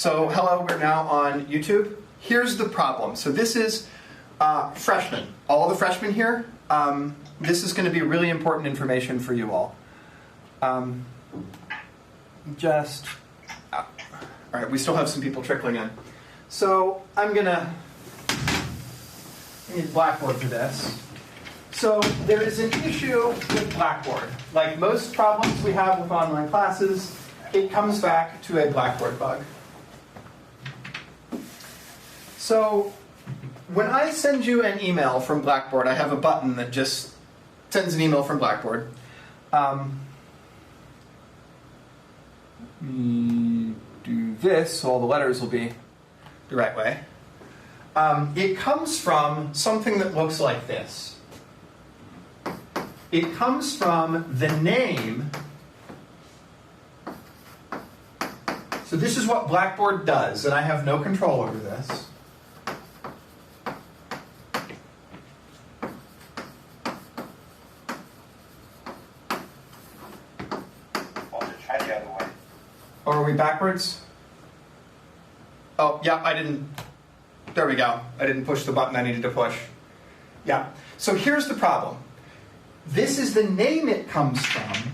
So hello, we're now on YouTube. Here's the problem. So this is freshmen. All the freshmen here. This is going to be really important information for you all. All right, we still have some people trickling in. So I need Blackboard for this. So there is an issue with Blackboard. Like most problems we have with online classes, it comes back to a Blackboard bug. So when I send you an email from Blackboard, I have a button that just sends an email from Blackboard. We do this, so all the letters will be the right way. It comes from something that looks like this. It comes from the name. So this is what Blackboard does, and I have no control over this. Or are we backwards? Oh, yeah, I didn't. There we go. I didn't push the button I needed to push. Yeah. So here's the problem. This is the name it comes from,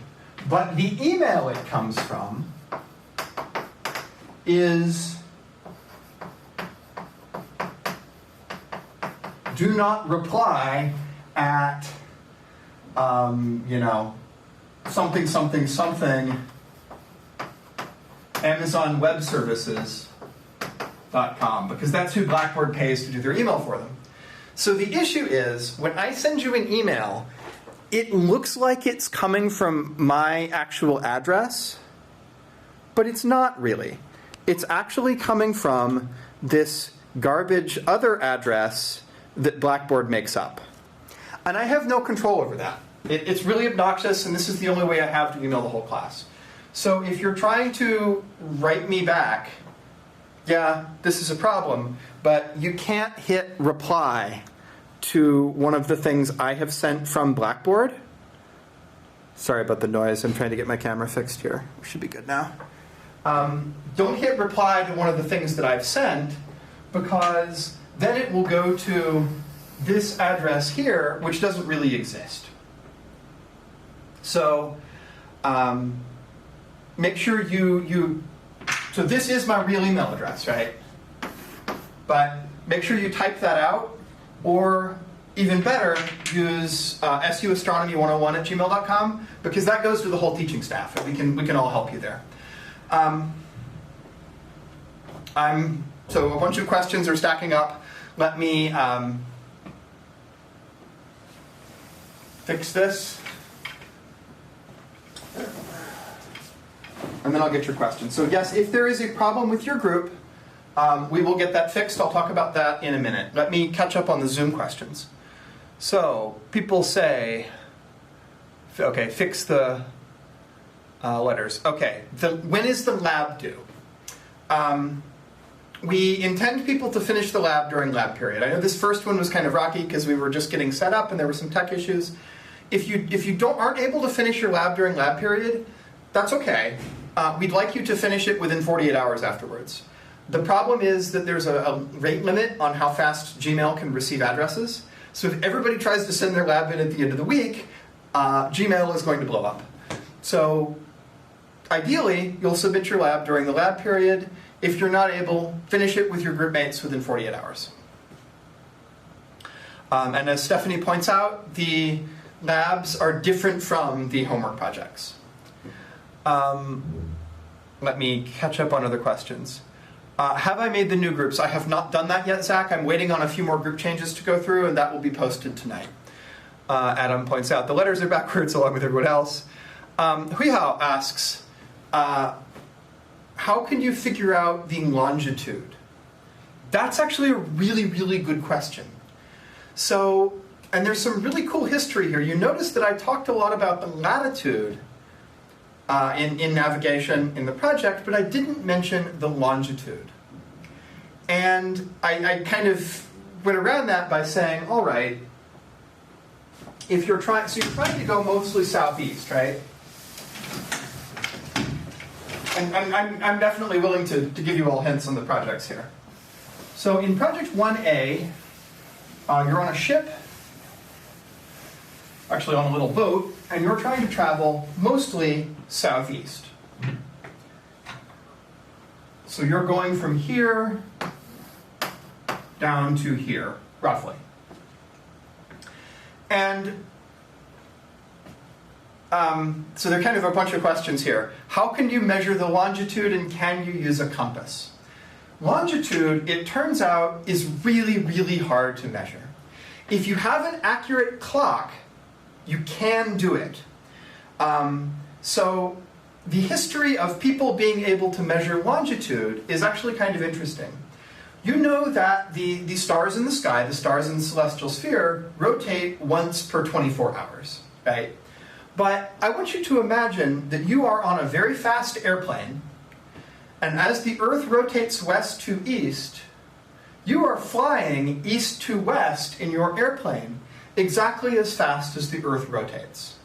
but the email it comes from is do not reply at, something, something, something, Amazon Web Services.com, because that's who Blackboard pays to do their email for them. So the issue is, when I send you an email, it looks like it's coming from my actual address, but it's not really. It's actually coming from this garbage other address that Blackboard makes up. And I have no control over that. It's really obnoxious, and this is the only way I have to email the whole class. So if you're trying to write me back, yeah, this is a problem, but you can't hit reply to one of the things I have sent from Blackboard. Sorry about the noise. I'm trying to get my camera fixed here. We should be good now. Don't hit reply to one of the things that I've sent, because then it will go to this address here, which doesn't really exist. So make sure so this is my real email address, right? But make sure you type that out, or even better, use AST101 because that goes to the whole teaching staff, and we can all help you there. So a bunch of questions are stacking up. Let me fix this. And then I'll get your questions. So yes, if there is a problem with your group, we will get that fixed. I'll talk about that in a minute. Let me catch up on the Zoom questions. So people say, okay, fix the letters. Okay, when is the lab due? We intend people to finish the lab during lab period. I know this first one was kind of rocky because we were just getting set up and there were some tech issues. If you aren't able to finish your lab during lab period, that's okay. We'd like you to finish it within 48 hours afterwards. The problem is that there's a rate limit on how fast Gmail can receive addresses. So if everybody tries to send their lab in at the end of the week, Gmail is going to blow up. So ideally, you'll submit your lab during the lab period. If you're not able, finish it with your group mates within 48 hours. And as Stephanie points out, the labs are different from the homework projects. Let me catch up on other questions. Have I made the new groups? I have not done that yet, Zach. I'm waiting on a few more group changes to go through, and that will be posted tonight. Adam points out the letters are backwards along with everyone else. Huihao asks, how can you figure out the longitude? That's actually a really, really good question. So, and there's some really cool history here. You notice that I talked a lot about the latitude in navigation in the project, but I didn't mention the longitude. And I kind of went around that by saying, all right, if you're trying to go mostly southeast, right? and I'm definitely willing to give you all hints on the projects here. So in project 1A, you're on a ship, actually on a little boat, and you're trying to travel mostly southeast. So you're going from here down to here, roughly. And so there are kind of a bunch of questions here. How can you measure the longitude, and can you use a compass? Longitude, it turns out, is really, really hard to measure. If you have an accurate clock, you can do it. So the history of people being able to measure longitude is actually kind of interesting. You know that the stars in the sky, the stars in the celestial sphere, rotate once per 24 hours, right? But I want you to imagine that you are on a very fast airplane, and as the Earth rotates west to east, you are flying east to west in your airplane exactly as fast as the Earth rotates.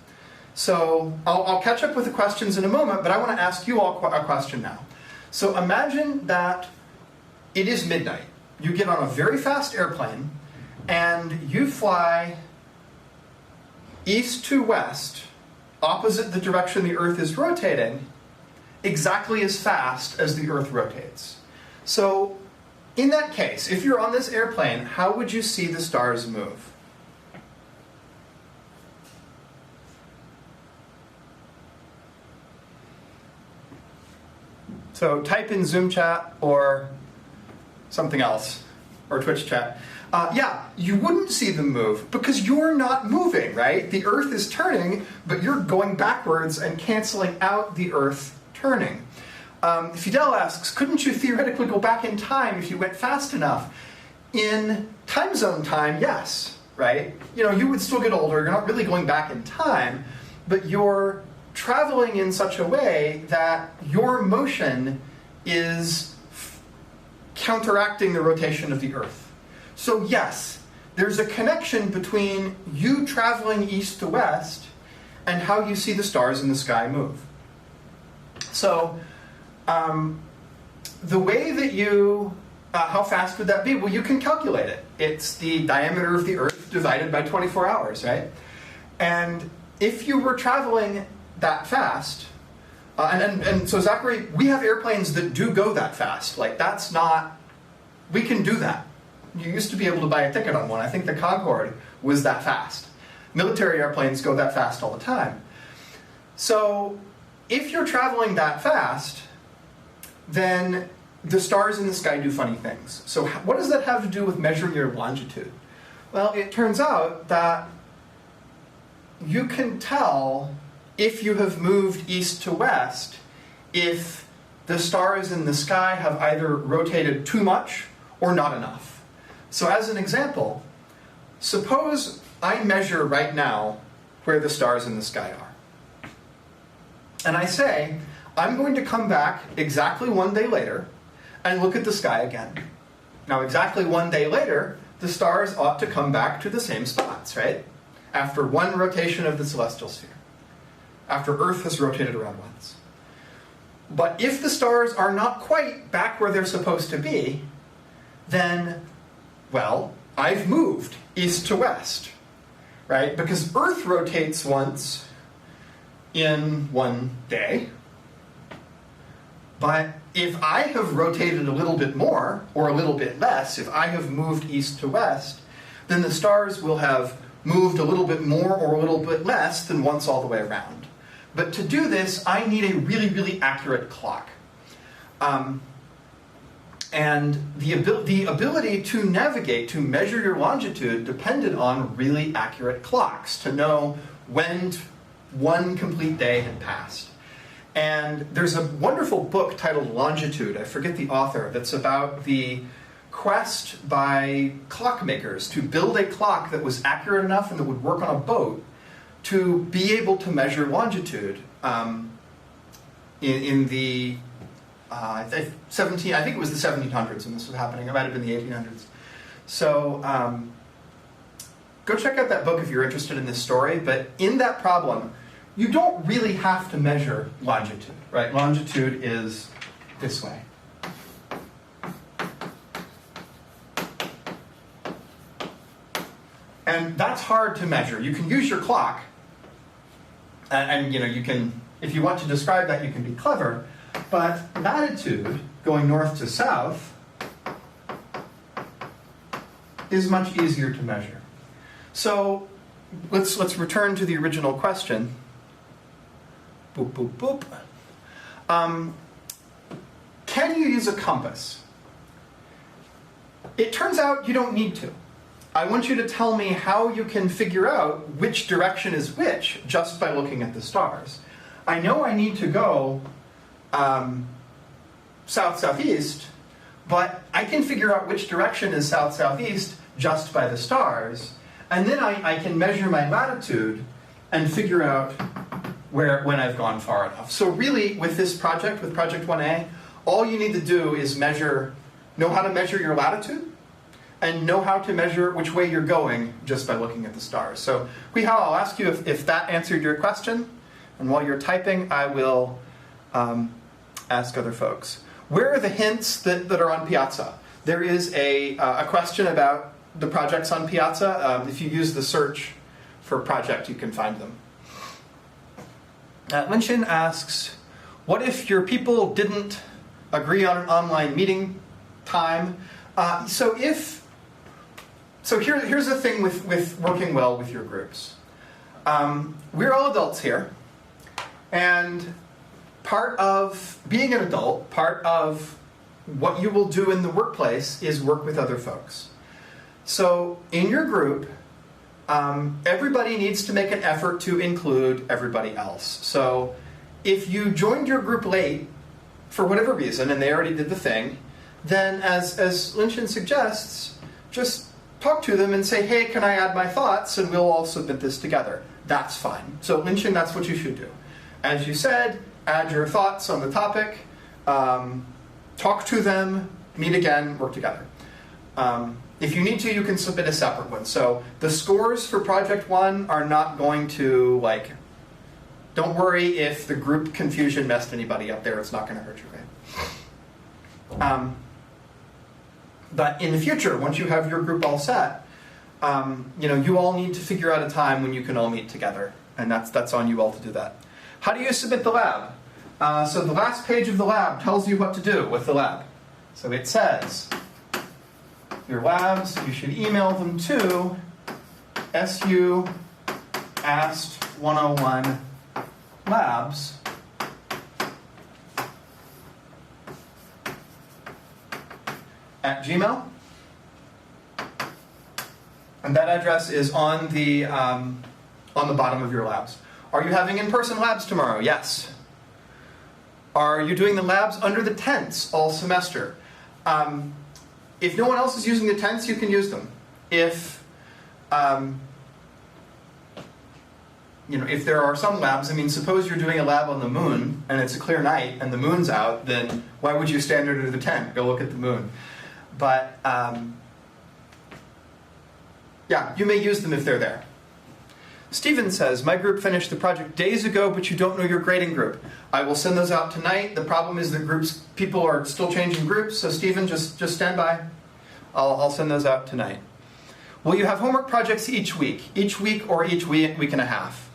So I'll catch up with the questions in a moment, but I want to ask you all a question now. So imagine that it is midnight. You get on a very fast airplane, and you fly east to west, opposite the direction the Earth is rotating, exactly as fast as the Earth rotates. So in that case, if you're on this airplane, how would you see the stars move? So type in Zoom chat or something else, or Twitch chat. Yeah, you wouldn't see them move because you're not moving, right? The Earth is turning, but you're going backwards and canceling out the Earth turning. Fidel asks, couldn't you theoretically go back in time if you went fast enough? In time zone time, yes, right? You know, you would still get older, you're not really going back in time, but you're traveling in such a way that your motion is counteracting the rotation of the Earth. So yes, there's a connection between you traveling east to west and how you see the stars in the sky move. So the way that you, how fast would that be? Well, you can calculate it. It's the diameter of the Earth divided by 24 hours, right? And if you were traveling that fast, and so Zachary, we have airplanes that do go that fast. Like that's not, we can do that. You used to be able to buy a ticket on one. I think the Concorde was that fast. Military airplanes go that fast all the time. So if you're traveling that fast, then the stars in the sky do funny things. So what does that have to do with measuring your longitude? Well, it turns out that you can tell if you have moved east to west if the stars in the sky have either rotated too much or not enough. So as an example, suppose I measure right now where the stars in the sky are. And I say, I'm going to come back exactly one day later and look at the sky again. Now exactly one day later, the stars ought to come back to the same spots, right? After one rotation of the celestial sphere. After Earth has rotated around once. But if the stars are not quite back where they're supposed to be, then, well, I've moved east to west, right? Because Earth rotates once in one day, but if I have rotated a little bit more, or a little bit less, if I have moved east to west, then the stars will have moved a little bit more or a little bit less than once all the way around. But to do this, I need a really, really accurate clock. And the ability to navigate, to measure your longitude, depended on really accurate clocks to know when one complete day had passed. And there's a wonderful book titled Longitude, I forget the author, that's about the quest by clockmakers to build a clock that was accurate enough and that would work on a boat to be able to measure longitude in the 17, I think it was the 1700s when this was happening. It might have been the 1800s. So go check out that book if you're interested in this story. But in that problem, you don't really have to measure longitude, right? Longitude is this way. And that's hard to measure. You can use your clock, and you can, if you want to describe that, you can be clever. But latitude, going north to south, is much easier to measure. So let's return to the original question. Boop, boop, boop. Can you use a compass? It turns out you don't need to. I want you to tell me how you can figure out which direction is which just by looking at the stars. I know I need to go south-southeast, but I can figure out which direction is south-southeast just by the stars, and then I can measure my latitude and figure out when I've gone far enough. So really, with this project, with Project 1A, all you need to do is know how to measure your latitude, and know how to measure which way you're going just by looking at the stars. So, Huihao, I'll ask you if that answered your question, and while you're typing, I will ask other folks. Where are the hints that are on Piazza? There is a question about the projects on Piazza. If you use the search for project, you can find them. Linshin asks, what if your people didn't agree on an online meeting time? So here's the thing with working well with your groups. We're all adults here, and part of being an adult, part of what you will do in the workplace is work with other folks. So in your group, everybody needs to make an effort to include everybody else. So if you joined your group late, for whatever reason, and they already did the thing, then as Linshin suggests, just talk to them and say, hey, can I add my thoughts, and we'll all submit this together. That's fine. So Linshin, that's what you should do. As you said, add your thoughts on the topic, talk to them, meet again, work together. If you need to, you can submit a separate one. So the scores for Project 1 are not going to, don't worry if the group confusion messed anybody up there. It's not going to hurt you, right? But in the future, once you have your group all set, you all need to figure out a time when you can all meet together. And that's on you all to do that. How do you submit the lab? So the last page of the lab tells you what to do with the lab. So it says, your labs, you should email them to SU AST101 labs at Gmail. And that address is on the bottom of your labs. Are you having in-person labs tomorrow? Yes. Are you doing the labs under the tents all semester? If no one else is using the tents, you can use them. If there are some labs, suppose you're doing a lab on the moon and it's a clear night and the moon's out, then why would you stand under the tent? Go look at the moon. But yeah, you may use them if they're there. Steven says, my group finished the project days ago, but you don't know your grading group. I will send those out tonight. The problem is that people are still changing groups, so Steven, just stand by. I'll send those out tonight. Will you have homework projects each week? Each week or each week and a half?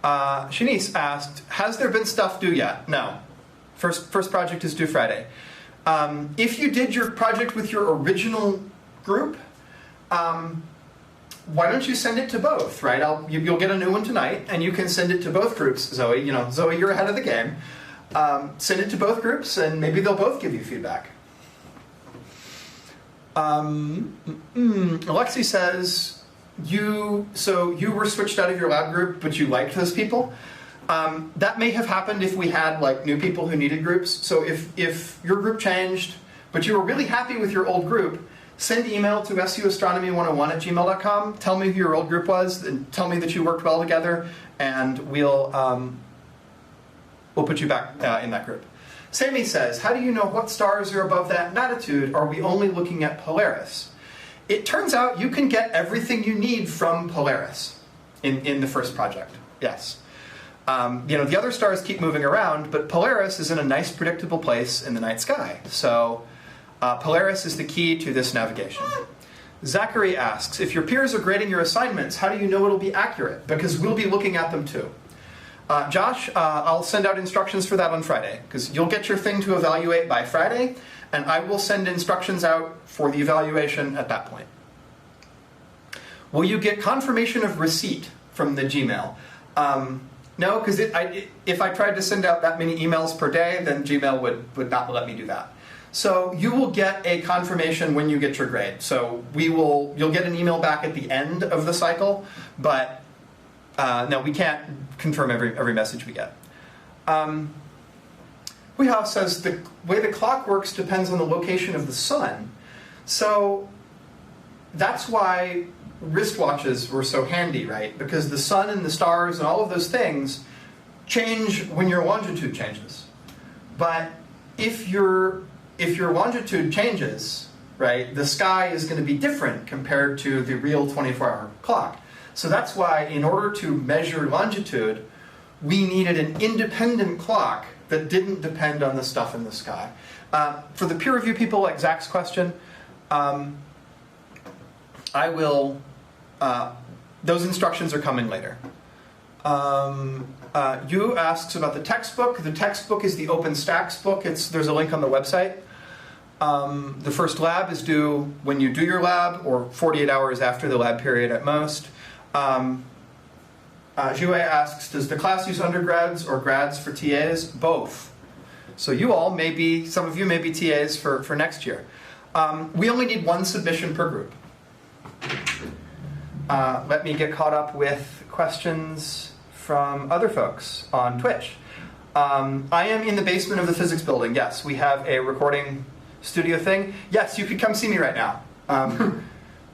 Shanice asked, has there been stuff due yet? No. First project is due Friday. If you did your project with your original group, why don't you send it to both, right? You'll get a new one tonight, and you can send it to both groups. Zoe, Zoe, you're ahead of the game. Send it to both groups, and maybe they'll both give you feedback. Alexi says, you were switched out of your lab group, but you liked those people. That may have happened if we had new people who needed groups. So if your group changed, but you were really happy with your old group, send email to suastronomy101@gmail.com. Tell me who your old group was, and tell me that you worked well together, and we'll put you back in that group. Sammy says, how do you know what stars are above that latitude? Are we only looking at Polaris? It turns out you can get everything you need from Polaris in the first project. Yes. The other stars keep moving around, but Polaris is in a nice, predictable place in the night sky. So Polaris is the key to this navigation. Zachary asks, if your peers are grading your assignments, how do you know it'll be accurate? Because we'll be looking at them too. Josh, I'll send out instructions for that on Friday, because you'll get your thing to evaluate by Friday, and I will send instructions out for the evaluation at that point. Will you get confirmation of receipt from the Gmail? No, because if I tried to send out that many emails per day, then Gmail would not let me do that. So you will get a confirmation when you get your grade. So you'll get an email back at the end of the cycle, but no, we can't confirm every message we get. Wehouse says the way the clock works depends on the location of the sun. So that's why wristwatches were so handy, right? Because the sun and the stars and all of those things change when your longitude changes. But if your longitude changes, right, the sky is going to be different compared to the real 24-hour clock. So that's why in order to measure longitude, we needed an independent clock that didn't depend on the stuff in the sky. For the peer review people, like Zach's question, those instructions are coming later. You asks about the textbook. The textbook is the OpenStax book. There's a link on the website. The first lab is due when you do your lab, or 48 hours after the lab period at most. Jue asks, does the class use undergrads or grads for TAs? Both. So some of you may be TAs for next year. We only need one submission per group. Let me get caught up with questions from other folks on Twitch. I am in the basement of the physics building. Yes, we have a recording studio thing. Yes, you could come see me right now.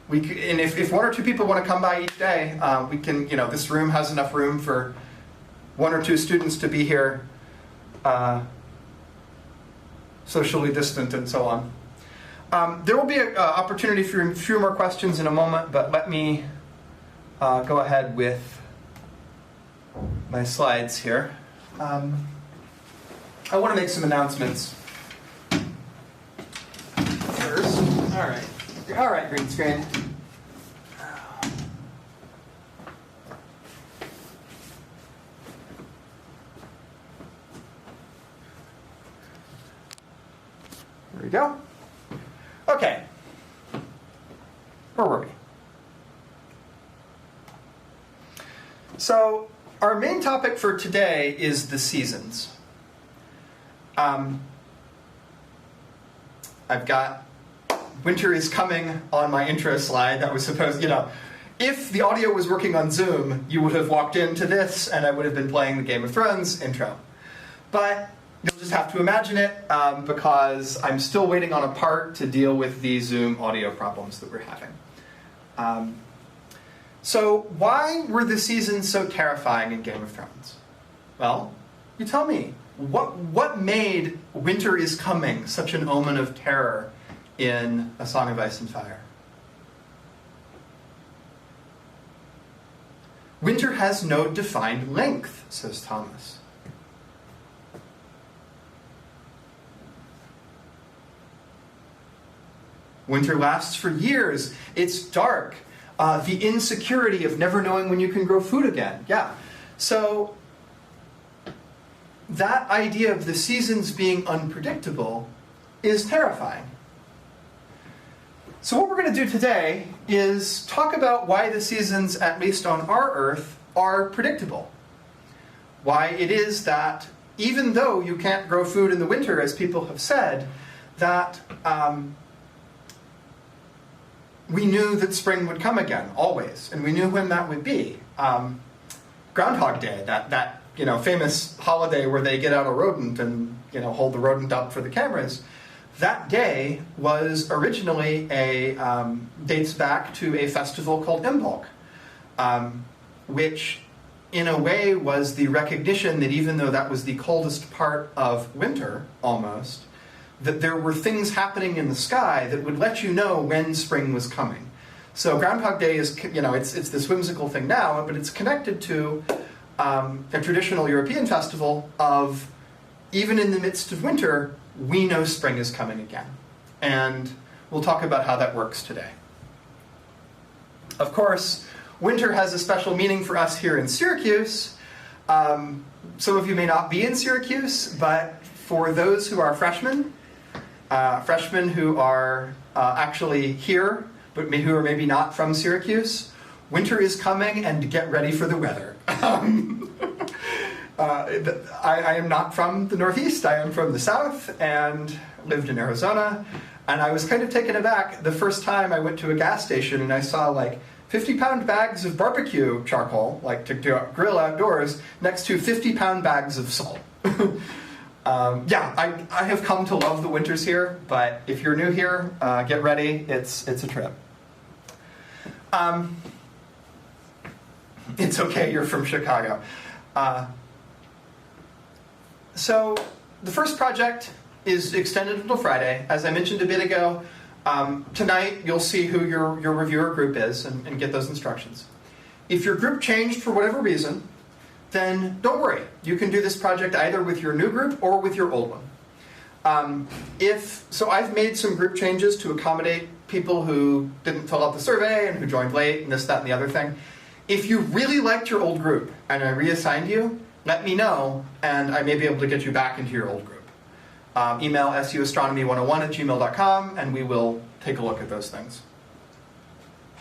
And if one or two people want to come by each day, we can. This room has enough room for one or two students to be here, socially distant and so on. There will be an opportunity for a few more questions in a moment, but let me go ahead with my slides here. I want to make some announcements first. All right, green screen. There we go. Okay. Where were we? So our main topic for today is the seasons. I've got winter is coming on my intro slide. That was supposed, if the audio was working on Zoom, you would have walked into this and I would have been playing the Game of Thrones intro. But you'll just have to imagine it because I'm still waiting on a part to deal with the Zoom audio problems that we're having. So why were the seasons so terrifying in Game of Thrones? Well, you tell me. What made winter is coming such an omen of terror in A Song of Ice and Fire? Winter has no defined length, says Thomas. Winter lasts for years. It's dark. The insecurity of never knowing when you can grow food again. Yeah. So that idea of the seasons being unpredictable is terrifying. So what we're going to do today is talk about why the seasons, at least on our Earth, are predictable. Why it is that even though you can't grow food in the winter, as people have said, that we knew that spring would come again, always, and we knew when that would be. Groundhog Day, that famous holiday where they get out a rodent and hold the rodent up for the cameras. That day was originally dates back to a festival called Imbolc, which in a way was the recognition that even though that was the coldest part of winter, almost, that there were things happening in the sky that would let you know when spring was coming. So Groundhog Day is, it's this whimsical thing now, but it's connected to a traditional European festival of, even in the midst of winter, we know spring is coming again. And we'll talk about how that works today. Of course, winter has a special meaning for us here in Syracuse. Some of you may not be in Syracuse, but for those who are freshmen who are actually here, but who are maybe not from Syracuse, winter is coming, and get ready for the weather. I am not from the Northeast, I am from the South, and lived in Arizona, and I was kind of taken aback the first time I went to a gas station and I saw like 50-pound bags of barbecue charcoal, like to grill outdoors, next to 50-pound bags of salt. Yeah, I have come to love the winters here, but if you're new here, get ready, it's a trip. It's okay, you're from Chicago. So the first project is extended until Friday. As I mentioned a bit ago, tonight you'll see who your reviewer group is and get those instructions. If your group changed for whatever reason, then don't worry. You can do this project either with your new group or with your old one. So I've made some group changes to accommodate people who didn't fill out the survey and who joined late and this, that, and the other thing. If you really liked your old group and I reassigned you, let me know and I may be able to get you back into your old group. Email suastronomy101@gmail.com and we will take a look at those things.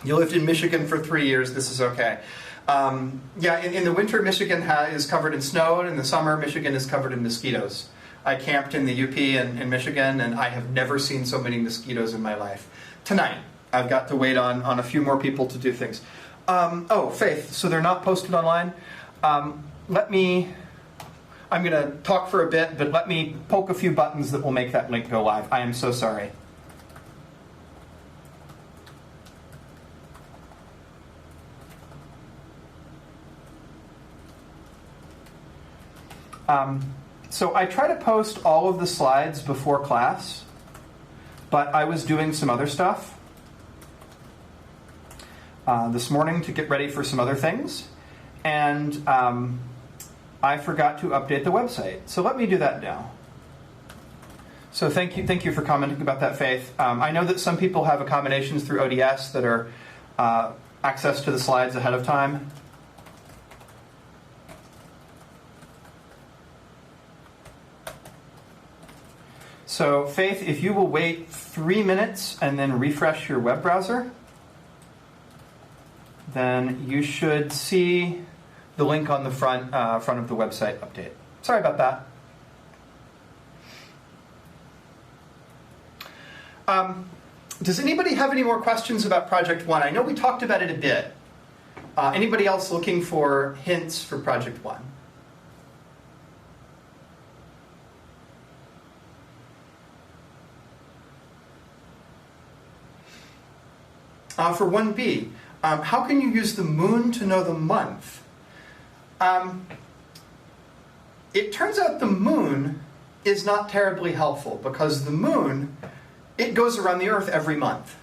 You lived in Michigan for 3 years, this is okay. Yeah, in the winter, Michigan is covered in snow, and in the summer, Michigan is covered in mosquitoes. I camped in the UP in Michigan, and I have never seen so many mosquitoes in my life. Tonight, I've got to wait on a few more people to do things. Oh, Faith, so they're not posted online? I'm going to talk for a bit, but let me poke a few buttons that will make that link go live. I am so sorry. So I try to post all of the slides before class, but I was doing some other stuff this morning to get ready for some other things, and I forgot to update the website. So let me do that now. So thank you for commenting about that, Faith. I know that some people have accommodations through ODS that are access to the slides ahead of time. So Faith, if you will wait 3 minutes and then refresh your web browser, then you should see the link on the front of the website update. Sorry about that. Does anybody have any more questions about Project 1? I know we talked about it a bit. Anybody else looking for hints for Project 1? For 1B, how can you use the moon to know the month? It turns out the moon is not terribly helpful because the moon, it goes around the Earth every month.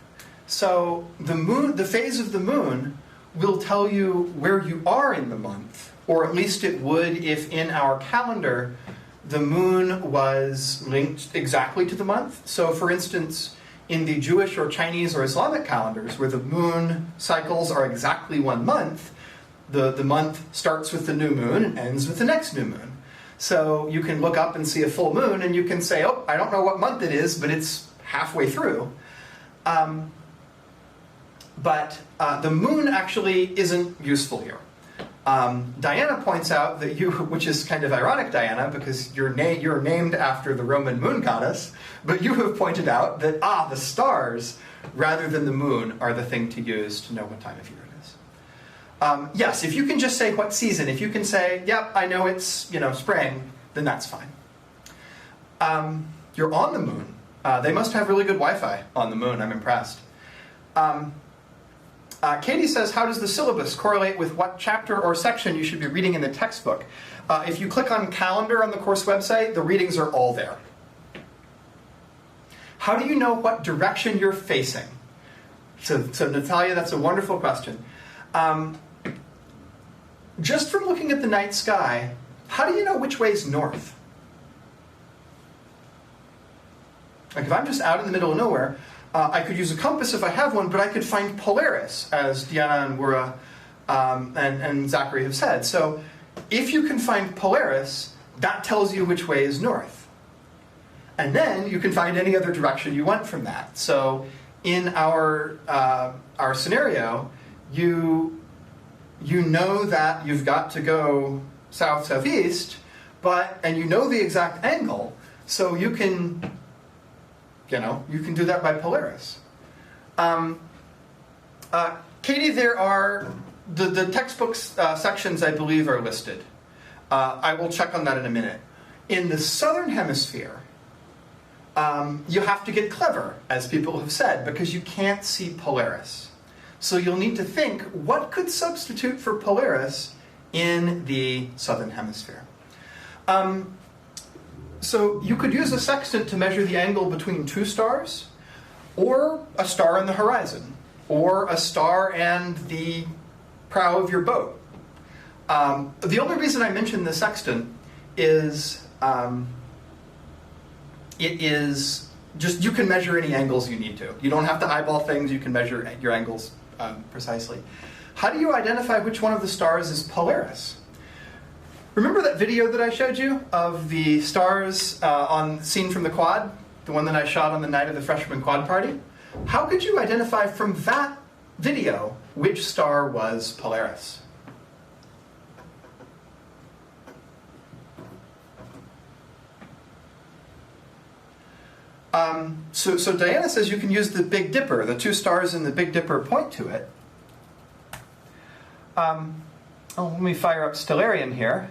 So the phase of the moon will tell you where you are in the month, or at least it would if in our calendar the moon was linked exactly to the month. So for instance, in the Jewish or Chinese or Islamic calendars, where the moon cycles are exactly 1 month, the month starts with the new moon and ends with the next new moon. So you can look up and see a full moon, and you can say, oh, I don't know what month it is, but it's halfway through. But the moon actually isn't useful here. Diana points out that which is kind of ironic, Diana, because you're named after the Roman moon goddess, but you have pointed out that, the stars, rather than the moon, are the thing to use to know what time of year it is. Yes, if you can just say what season, if you can say, yep, I know it's spring, then that's fine. You're on the moon. They must have really good Wi-Fi on the moon, I'm impressed. Katie says, how does the syllabus correlate with what chapter or section you should be reading in the textbook? If you click on calendar on the course website, the readings are all there. How do you know what direction you're facing? So Natalia, that's a wonderful question. just from looking at the night sky, how do you know which way is north? Like if I'm just out in the middle of nowhere, I could use a compass if I have one, but I could find Polaris, as Diana and Wura and Zachary have said. So if you can find Polaris, that tells you which way is north. And then you can find any other direction you want from that. So in our scenario, you know that you've got to go south, southeast, and you know the exact angle, so you can do that by Polaris. Katie, there are the textbook sections, I believe, are listed. I will check on that in a minute. In the southern hemisphere, you have to get clever, as people have said, because you can't see Polaris. So you'll need to think, what could substitute for Polaris in the southern hemisphere? So you could use a sextant to measure the angle between two stars, or a star in the horizon, or a star and the prow of your boat. The only reason I mention the sextant is it is just, you can measure any angles you need to. You don't have to eyeball things, you can measure your angles precisely. How do you identify which one of the stars is Polaris? Remember that video that I showed you of the stars seen from the quad? The one that I shot on the night of the freshman quad party? How could you identify from that video which star was Polaris? So Diana says you can use the Big Dipper. The two stars in the Big Dipper point to it. Let me fire up Stellarium here.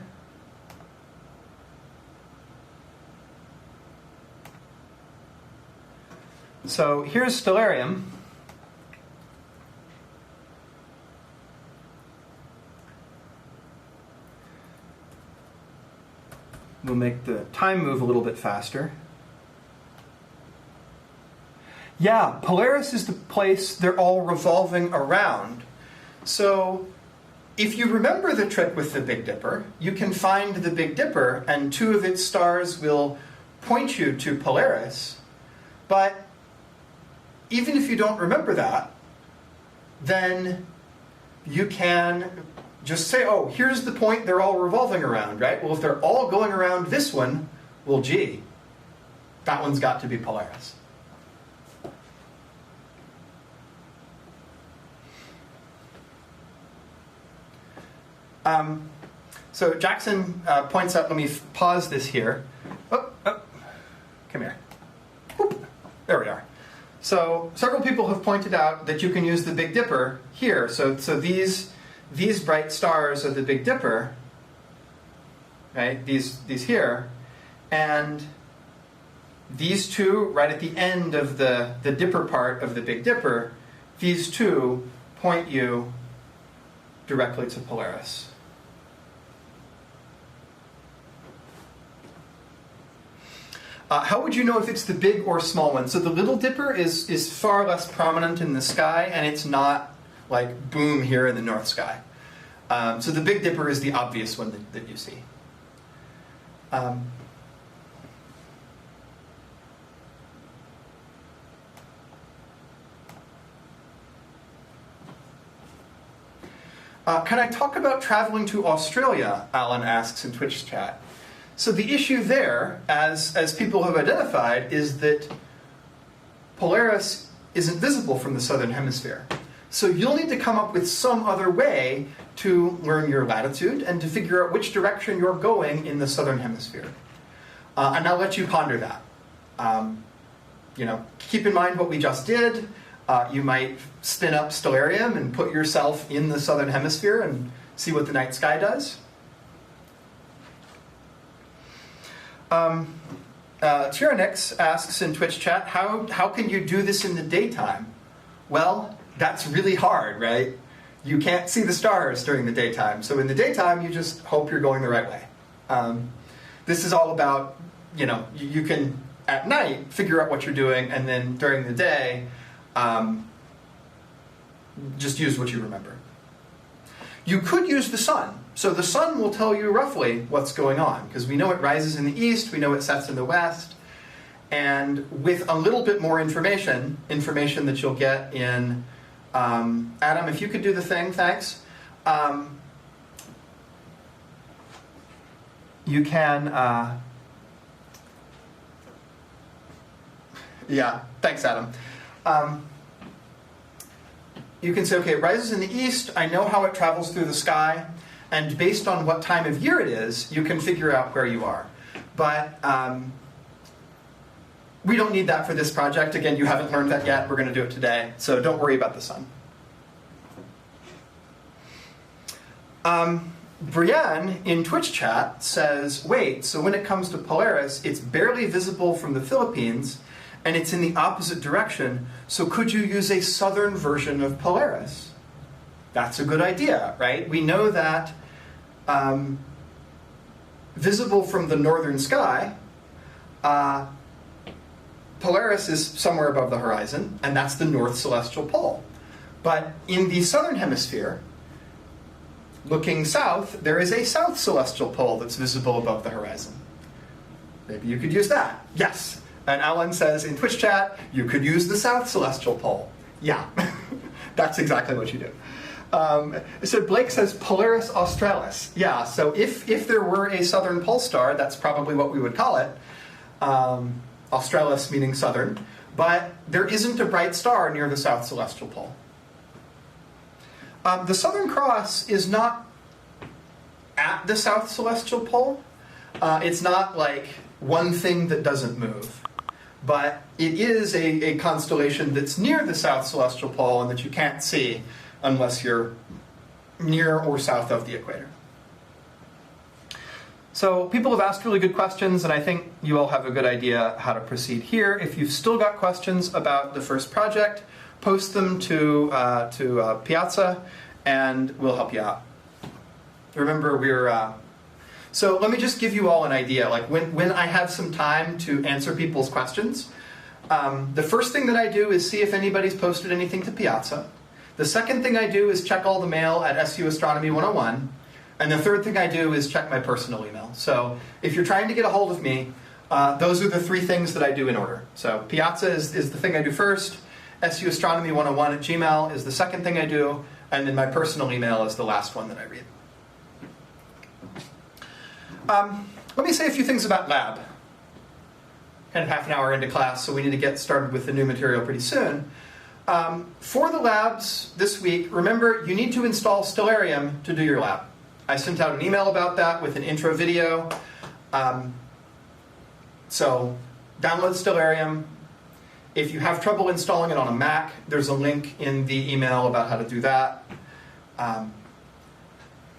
So here's Stellarium. We'll make the time move a little bit faster. Yeah, Polaris is the place they're all revolving around. So if you remember the trick with the Big Dipper, you can find the Big Dipper and two of its stars will point you to Polaris. But even if you don't remember that, then you can just say, oh, here's the point they're all revolving around, right? Well, if they're all going around this one, well, gee, that one's got to be Polaris. So Jackson points out, let me pause this here. Oh, come here. Whoop, there we are. So several people have pointed out that you can use the Big Dipper here. So these bright stars are the Big Dipper, right? These here, and these two right at the end of the Dipper part of the Big Dipper, these two point you directly to Polaris. How would you know if it's the big or small one? So the Little Dipper is far less prominent in the sky, and it's not like boom here in the north sky. So the Big Dipper is the obvious one that you see. Can I talk about traveling to Australia? Alan asks in Twitch chat. So the issue there, as people have identified, is that Polaris isn't visible from the southern hemisphere. So you'll need to come up with some other way to learn your latitude and to figure out which direction you're going in the southern hemisphere. And I'll let you ponder that. Keep in mind what we just did. You might spin up Stellarium and put yourself in the southern hemisphere and see what the night sky does. Tyranix asks in Twitch chat, how can you do this in the daytime? Well, that's really hard, right? You can't see the stars during the daytime. So in the daytime, you just hope you're going the right way. This is all about, you can, at night, figure out what you're doing, and then during the day, just use what you remember. You could use the sun. So the sun will tell you roughly what's going on, because we know it rises in the east, we know it sets in the west, and with a little bit more information that you'll get in, Adam, if you could do the thing, thanks. You can, yeah, thanks, Adam. You can say, okay, it rises in the east, I know how it travels through the sky, and based on what time of year it is, you can figure out where you are. But we don't need that for this project. Again, you haven't learned that yet. We're going to do it today, so don't worry about the sun. Brienne in Twitch chat says, wait, so when it comes to Polaris, it's barely visible from the Philippines, and it's in the opposite direction, so could you use a southern version of Polaris? That's a good idea, right? We know that visible from the northern sky, Polaris is somewhere above the horizon, and that's the North Celestial Pole. But in the southern hemisphere, looking south, there is a South Celestial Pole that's visible above the horizon. Maybe you could use that. Yes. And Alan says in Twitch chat, you could use the South Celestial Pole. Yeah, that's exactly what you do. So Blake says Polaris Australis. Yeah, so if there were a southern pole star, that's probably what we would call it. Australis meaning southern. But there isn't a bright star near the South Celestial Pole. The Southern Cross is not at the South Celestial Pole. It's not like one thing that doesn't move. But it is a constellation that's near the South Celestial Pole and that you can't see unless you're near or south of the equator. So people have asked really good questions, and I think you all have a good idea how to proceed here. If you've still got questions about the first project, post them to Piazza, and we'll help you out. Remember, we're... So let me just give you all an idea. Like when I have some time to answer people's questions, the first thing that I do is see if anybody's posted anything to Piazza. The second thing I do is check all the mail at SU Astronomy 101. And the third thing I do is check my personal email. So if you're trying to get a hold of me, those are the three things that I do in order. So Piazza is the thing I do first. SU Astronomy 101 at Gmail is the second thing I do. And then my personal email is the last one that I read. Let me say a few things about lab. Kind of half an hour into class, so we need to get started with the new material pretty soon. For the labs this week, remember, you need to install Stellarium to do your lab. I sent out an email about that with an intro video. So download Stellarium. If you have trouble installing it on a Mac, there's a link in the email about how to do that.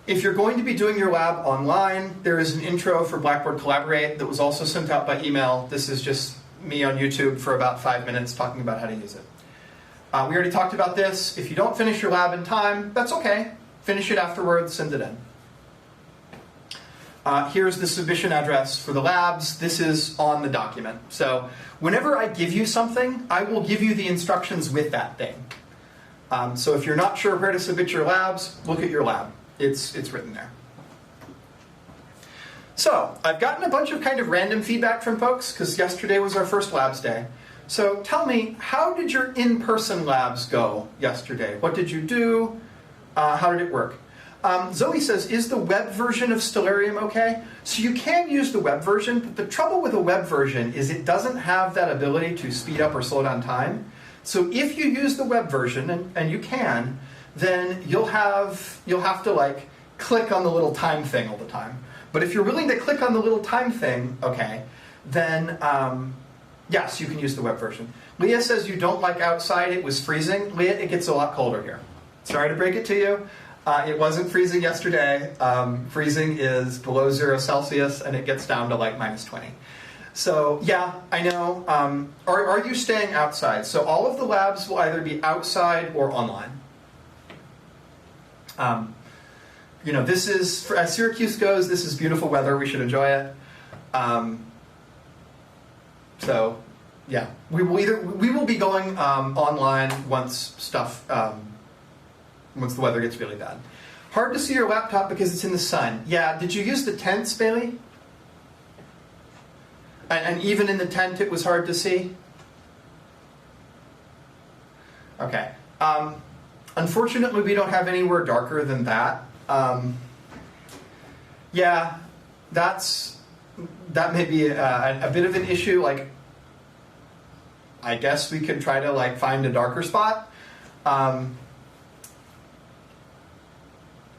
If you're going to be doing your lab online, there is an intro for Blackboard Collaborate that was also sent out by email. This is just me on YouTube for about 5 minutes talking about how to use it. We already talked about this. If you don't finish your lab in time, that's okay. Finish it afterwards, send it in. Here's the submission address for the labs. This is on the document. So whenever I give you something, I will give you the instructions with that thing. So if you're not sure where to submit your labs, look at your lab. It's written there. So I've gotten a bunch of kind of random feedback from folks, because yesterday was our first labs day. So tell me, how did your in-person labs go yesterday? What did you do? How did it work? Zoe says, is the web version of Stellarium okay? So you can use the web version, but the trouble with a web version is it doesn't have that ability to speed up or slow down time. So if you use the web version, and you can, then you'll have to like click on the little time thing all the time. But if you're willing to click on the little time thing, okay, then yes, you can use the web version. Leah says you don't like outside, it was freezing. Leah, it gets a lot colder here. Sorry to break it to you. It wasn't freezing yesterday. Freezing is below 0 Celsius, and it gets down to like -20. So yeah, I know. Are you staying outside? So all of the labs will either be outside or online. You know, this is, as Syracuse goes, this is beautiful weather. We should enjoy it. So yeah, we will be going online once once the weather gets really bad. Hard to see your laptop because it's in the sun. Yeah, did you use the tents, Bailey? And even in the tent it was hard to see? Okay. Unfortunately, we don't have anywhere darker than that. Yeah, that may be a bit of an issue. Like, I guess we could try to like find a darker spot.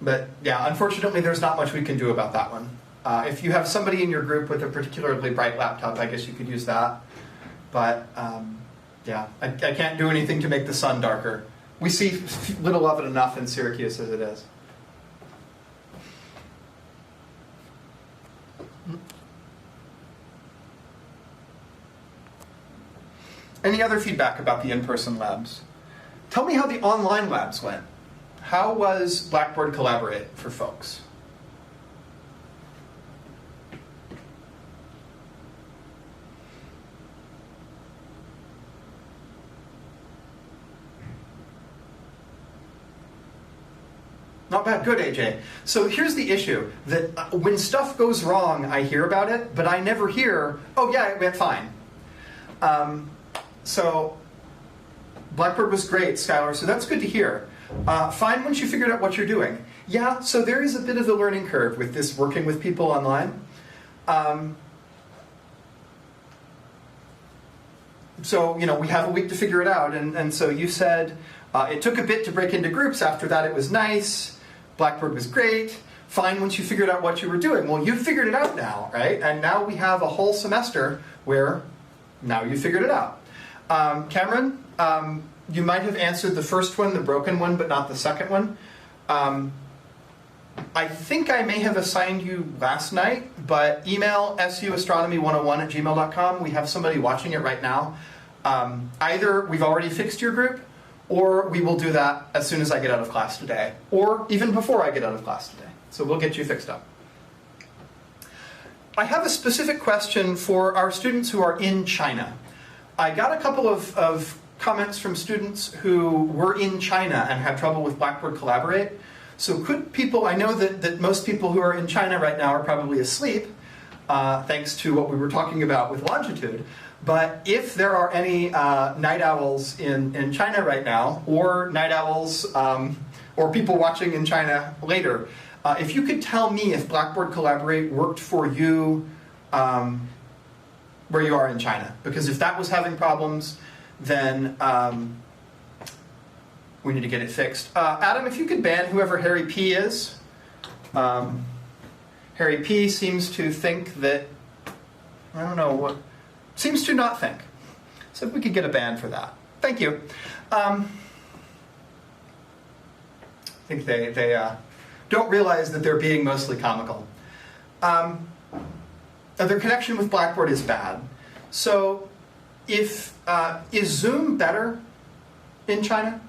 But yeah, unfortunately, there's not much we can do about that one. If you have somebody in your group with a particularly bright laptop, I guess you could use that. But yeah, I can't do anything to make the sun darker. We see little of it enough in Syracuse as it is. Any other feedback about the in-person labs? Tell me how the online labs went. How was Blackboard Collaborate for folks? Not bad. Good, AJ. So here's the issue, that when stuff goes wrong, I hear about it, but I never hear, oh yeah, it went fine. So Blackboard was great, Skylar, so that's good to hear. Fine once you figured out what you're doing. Yeah, so there is a bit of a learning curve with this working with people online. So, you know, we have a week to figure it out, and so you said it took a bit to break into groups. After that, it was nice. Blackboard was great. Fine once you figured out what you were doing. Well, you figured it out now, right? And now we have a whole semester where now you figured it out. Cameron, you might have answered the first one, the broken one, but not the second one. I think I may have assigned you last night, but email suastronomy101@gmail.com. We have somebody watching it right now. Either we've already fixed your group, or we will do that as soon as I get out of class today, or even before I get out of class today. So we'll get you fixed up. I have a specific question for our students who are in China. I got a couple of comments from students who were in China and had trouble with Blackboard Collaborate. So could people, I know that most people who are in China right now are probably asleep, thanks to what we were talking about with longitude. But if there are any night owls in China right now, or night owls, or people watching in China later, if you could tell me if Blackboard Collaborate worked for you where you are in China. Because if that was having problems, then we need to get it fixed. Adam, if you could ban whoever Harry P is. Harry P seems to think that, I don't know what, seems to not think. So if we could get a ban for that. Thank you. I think they don't realize that they're being mostly comical. Their connection with Blackboard is bad. So if, is Zoom better in China?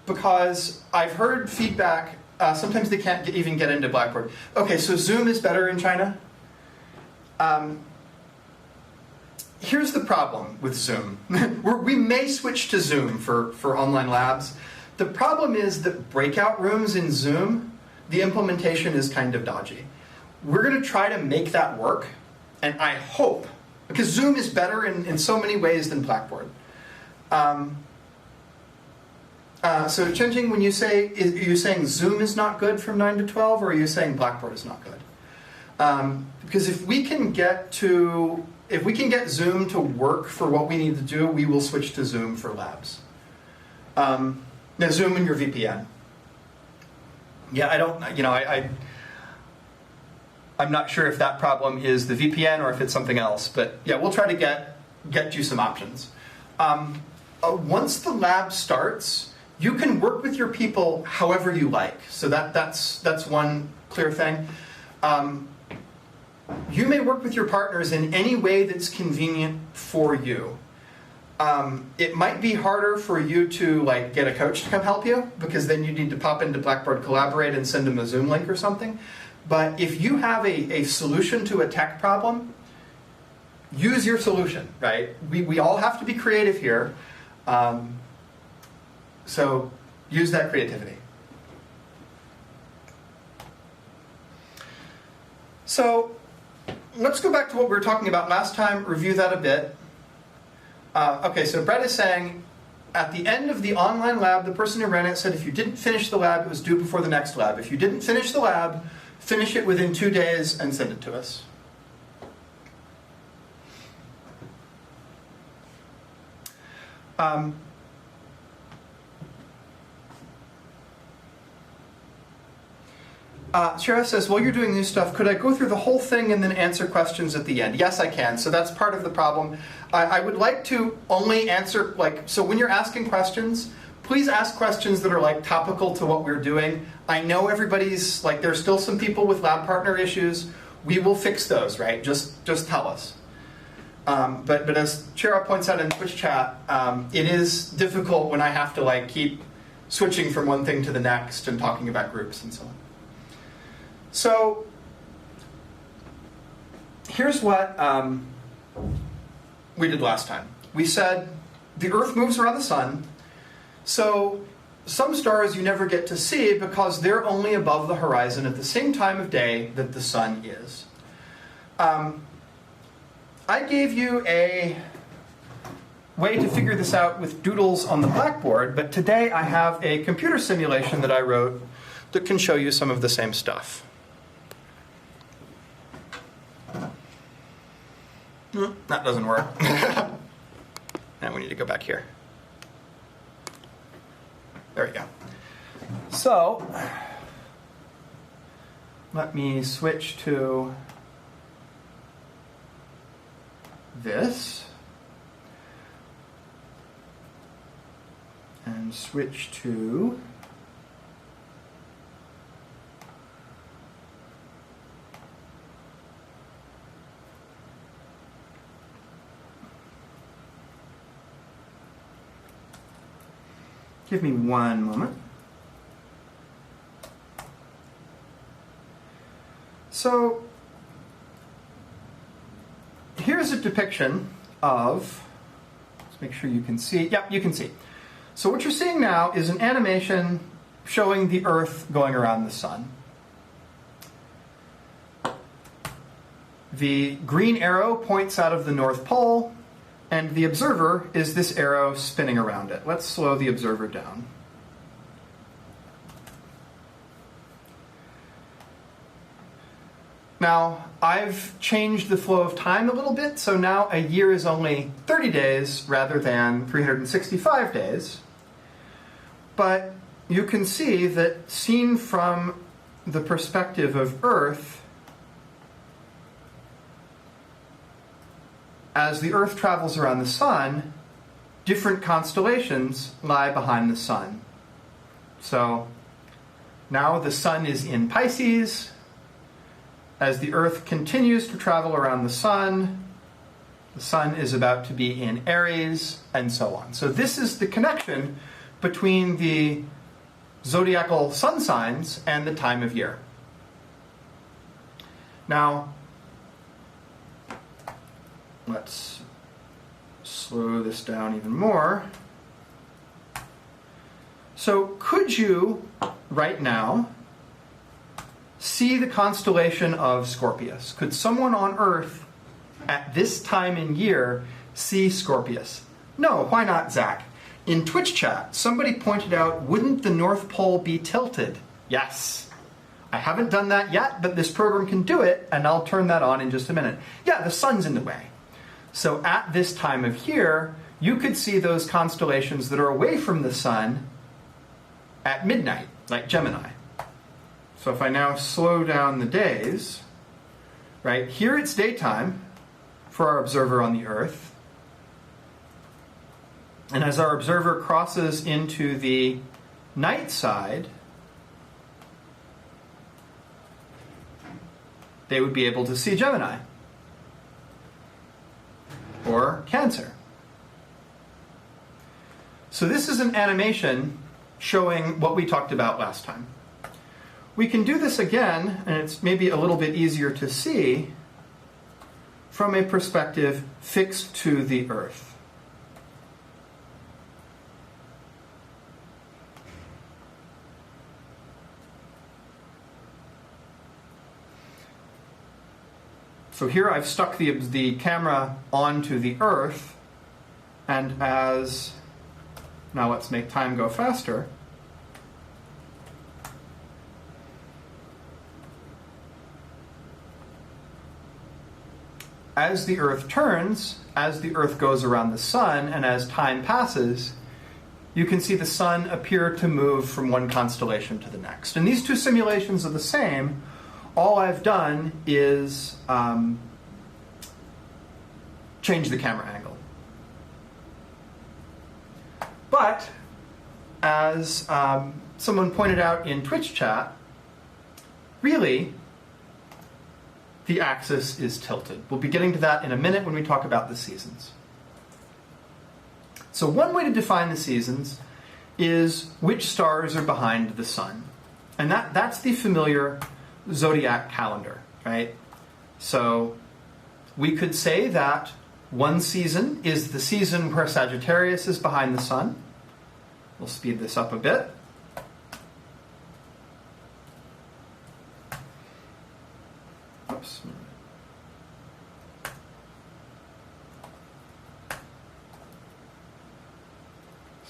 Because I've heard feedback, sometimes they can't even get into Blackboard. Okay, so Zoom is better in China? Here's the problem with Zoom. We may switch to Zoom for online labs. The problem is that breakout rooms in Zoom, the implementation is kind of dodgy. We're going to try to make that work, and I hope, because Zoom is better in so many ways than Blackboard. So Chenjing, when you say, are you saying Zoom is not good from 9 to 12, or are you saying Blackboard is not good? Because if we can get Zoom to work for what we need to do, we will switch to Zoom for labs. Now Zoom and your VPN. Yeah, I don't, you know, I'm not sure if that problem is the VPN or if it's something else, but yeah, we'll try to get you some options. Once the lab starts, you can work with your people however you like. So that's one clear thing. You may work with your partners in any way that's convenient for you. It might be harder for you to like get a coach to come help you, because then you need to pop into Blackboard Collaborate and send them a Zoom link or something. But if you have a solution to a tech problem, use your solution, right? We all have to be creative here. So use that creativity. So let's go back to what we were talking about last time, review that a bit. Okay, so Brett is saying, at the end of the online lab, the person who ran it said if you didn't finish the lab, it was due before the next lab. If you didn't finish the lab, finish it within 2 days and send it to us. Shara says, while you're doing new stuff, could I go through the whole thing and then answer questions at the end? Yes, I can. So that's part of the problem. I would like to only answer, so when you're asking questions, please ask questions that are topical to what we're doing. I know everybody's, there's still some people with lab partner issues. We will fix those, right? Just tell us. But as Shara points out in Twitch chat, it is difficult when I have to keep switching from one thing to the next and talking about groups and so on. So here's what we did last time. We said the Earth moves around the sun, so some stars you never get to see because they're only above the horizon at the same time of day that the sun is. I gave you a way to figure this out with doodles on the blackboard, but today I have a computer simulation that I wrote that can show you some of the same stuff. That doesn't work. Now we need to go back here. There we go. So, let me switch to this. And switch to give me one moment. So here's a depiction of, let's make sure you can see. Yep, you can see. So what you're seeing now is an animation showing the Earth going around the sun. The green arrow points out of the North Pole, and the observer is this arrow spinning around it. Let's slow the observer down. Now, I've changed the flow of time a little bit, so now a year is only 30 days rather than 365 days. But you can see that seen from the perspective of Earth, as the Earth travels around the sun, different constellations lie behind the sun. So now the sun is in Pisces. As the Earth continues to travel around the sun is about to be in Aries, and so on. So this is the connection between the zodiacal sun signs and the time of year. Now, let's slow this down even more. So could you, right now, see the constellation of Scorpius? Could someone on Earth at this time in year see Scorpius? No, why not, Zach? In Twitch chat, somebody pointed out, wouldn't the North Pole be tilted? Yes. I haven't done that yet, but this program can do it, and I'll turn that on in just a minute. Yeah, the sun's in the way. So at this time of year, you could see those constellations that are away from the sun at midnight, like Gemini. So if I now slow down the days, right, here it's daytime for our observer on the Earth. And as our observer crosses into the night side, they would be able to see Gemini or Cancer. So this is an animation showing what we talked about last time. We can do this again, and it's maybe a little bit easier to see from a perspective fixed to the Earth. So here I've stuck the camera onto the Earth, and now let's make time go faster. As the Earth turns, as the Earth goes around the Sun, and as time passes, you can see the Sun appear to move from one constellation to the next. And these two simulations are the same. All I've done is change the camera angle. But, as someone pointed out in Twitch chat, really, the axis is tilted. We'll be getting to that in a minute when we talk about the seasons. So one way to define the seasons is which stars are behind the Sun. And that's the familiar zodiac calendar, right? So we could say that one season is the season where Sagittarius is behind the Sun. We'll speed this up a bit. Oops.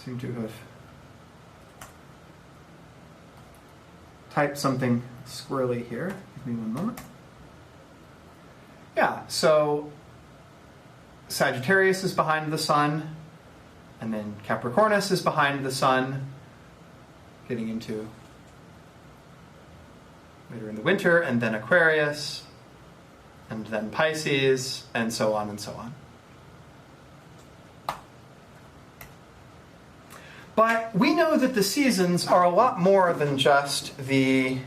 Seem to have typed something squirrely here. Give me one moment. Yeah, so Sagittarius is behind the Sun, and then Capricornus is behind the Sun, getting into later in the winter, and then Aquarius, and then Pisces, and so on and so on. But we know that the seasons are a lot more than just the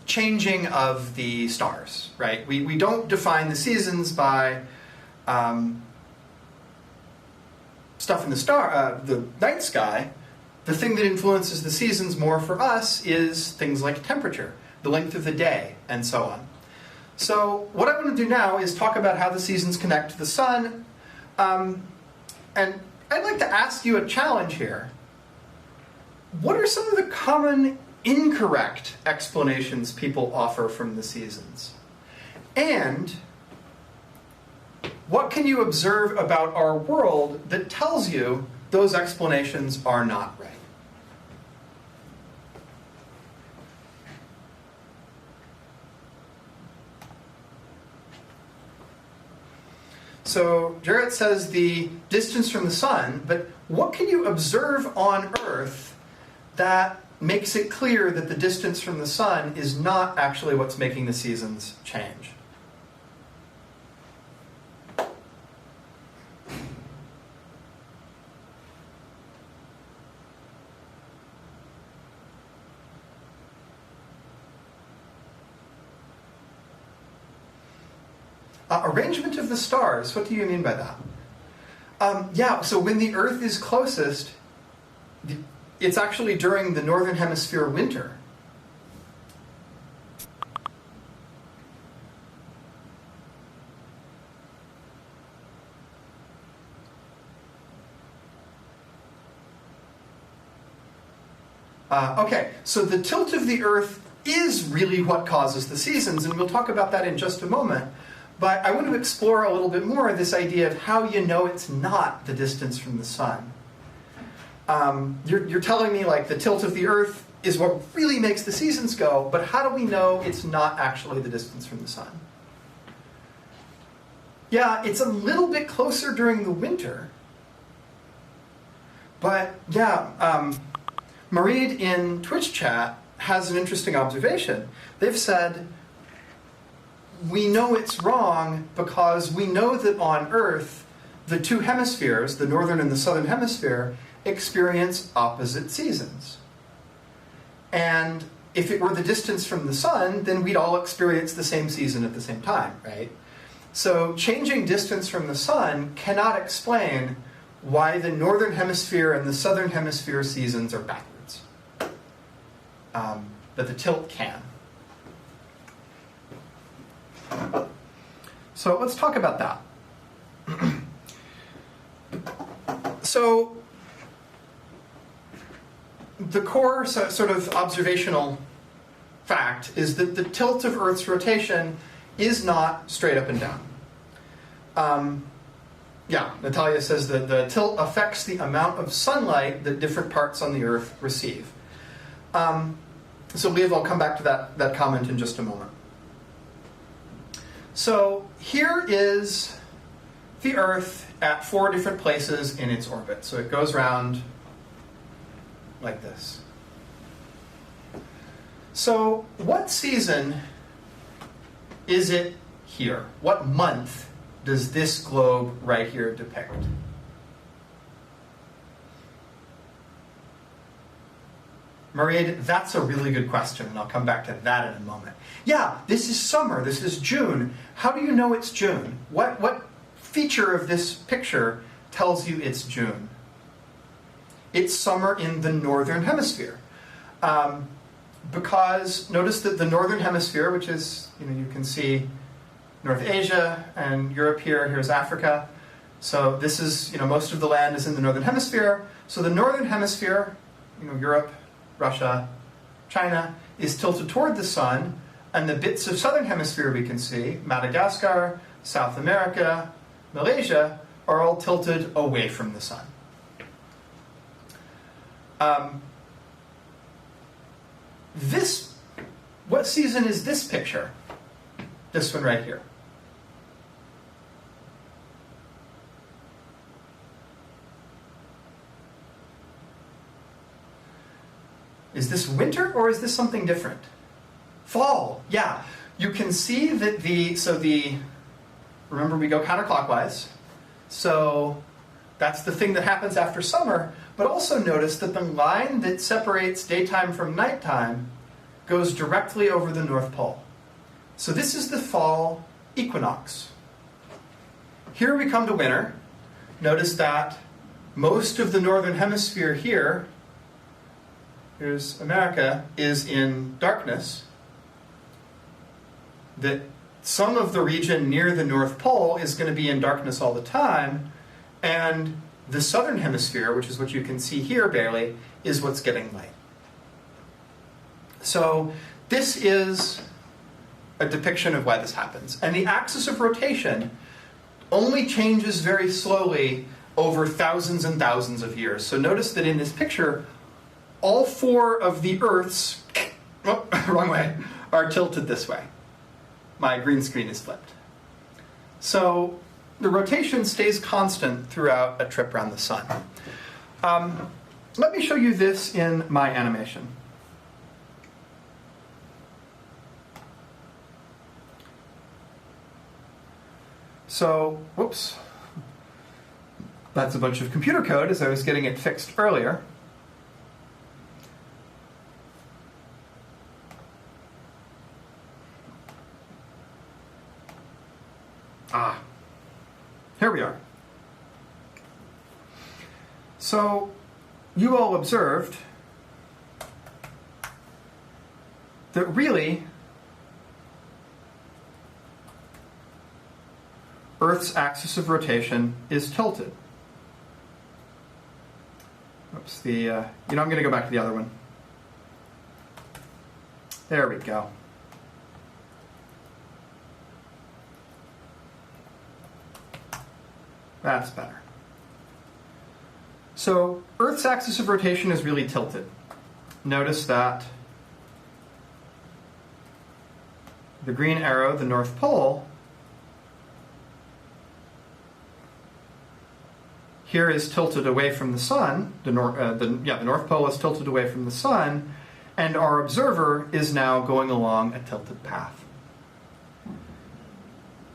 changing of the stars, right? We don't define the seasons by stuff in the night sky. The thing that influences the seasons more for us is things like temperature, the length of the day, and so on. So what I want to do now is talk about how the seasons connect to the Sun. And I'd like to ask you a challenge here. What are some of the common incorrect explanations people offer from the seasons? And what can you observe about our world that tells you those explanations are not right? So Jarrett says the distance from the Sun, but what can you observe on Earth that makes it clear that the distance from the Sun is not actually what's making the seasons change? Arrangement of the stars, what do you mean by that? Yeah, so when the Earth is closest, it's actually during the Northern Hemisphere winter. Okay, so the tilt of the Earth is really what causes the seasons, and we'll talk about that in just a moment. But I want to explore a little bit more this idea of how you know it's not the distance from the Sun. You're telling me like the tilt of the Earth is what really makes the seasons go, but how do we know it's not actually the distance from the Sun? Yeah, it's a little bit closer during the winter. But yeah, Mareed in Twitch chat has an interesting observation. They've said, we know it's wrong because we know that on Earth, the two hemispheres, the northern and the southern hemisphere, experience opposite seasons. And if it were the distance from the Sun, then we'd all experience the same season at the same time, right? So changing distance from the Sun cannot explain why the northern hemisphere and the southern hemisphere seasons are backwards. But the tilt can. So let's talk about that. So the core sort of observational fact is that the tilt of Earth's rotation is not straight up and down. Yeah, Natalia says that the tilt affects the amount of sunlight that different parts on the Earth receive. So Liv, I'll come back to that comment in just a moment. So here is the Earth at 4 different places in its orbit. So it goes around like this. So what season is it here? What month does this globe right here depict? Maria, that's a really good question, and I'll come back to that in a moment. Yeah, this is summer, this is June. How do you know it's June? What feature of this picture tells you it's June? It's summer in the northern hemisphere. Because notice that the northern hemisphere, which is, you can see North Asia and Europe here, here's Africa. So this is, most of the land is in the northern hemisphere. So the northern hemisphere, Europe, Russia, China, is tilted toward the sun, and the bits of southern hemisphere we can see, Madagascar, South America, Malaysia, are all tilted away from the sun. What season is this picture? This one right here. Is this winter or is this something different? Fall, yeah. You can see that remember we go counterclockwise. So that's the thing that happens after summer. But also notice that the line that separates daytime from nighttime goes directly over the North Pole. So this is the fall equinox. Here we come to winter. Notice that most of the northern hemisphere here, here's America, is in darkness. That some of the region near the North Pole is going to be in darkness all the time, and the southern hemisphere, which is what you can see here barely, is what's getting light. So this is a depiction of why this happens. And the axis of rotation only changes very slowly over thousands and thousands of years. So notice that in this picture, all 4 of the Earths, wrong way, are tilted this way. My green screen is flipped. So the rotation stays constant throughout a trip around the sun. Let me show you this in my animation. So, whoops. That's a bunch of computer code as I was getting it fixed earlier. Here we are. So, you all observed that really Earth's axis of rotation is tilted. Oops, I'm going to go back to the other one. There we go. That's better. So Earth's axis of rotation is really tilted. Notice that the green arrow, the North Pole, here is tilted away from the sun. The North Pole is tilted away from the sun, and our observer is now going along a tilted path.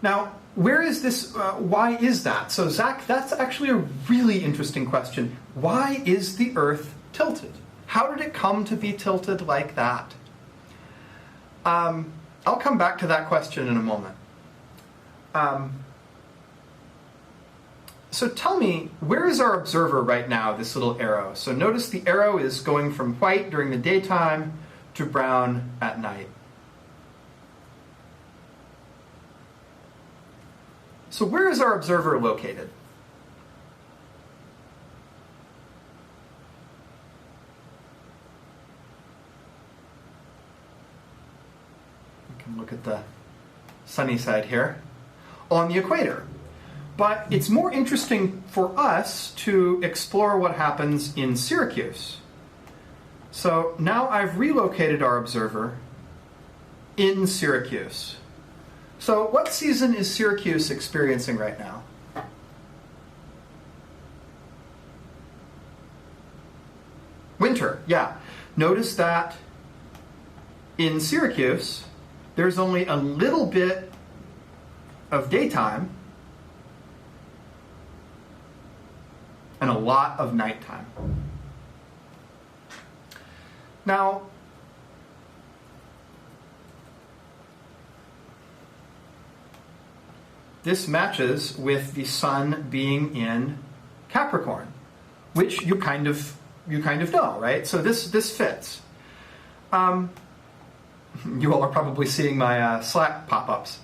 Now, where is this, why is that? So Zach, that's actually a really interesting question. Why is the Earth tilted? How did it come to be tilted like that? I'll come back to that question in a moment. So tell me, where is our observer right now, this little arrow? So notice the arrow is going from white during the daytime to brown at night. So where is our observer located? look at the sunny side here, on the equator. But it's more interesting for us to explore what happens in Syracuse. So now I've relocated our observer in Syracuse. So what season is Syracuse experiencing right now? Winter, yeah. Notice that in Syracuse, there's only a little bit of daytime and a lot of nighttime. Now, this matches with the sun being in Capricorn, which you kind of know, right? So this fits. You all are probably seeing my Slack pop-ups.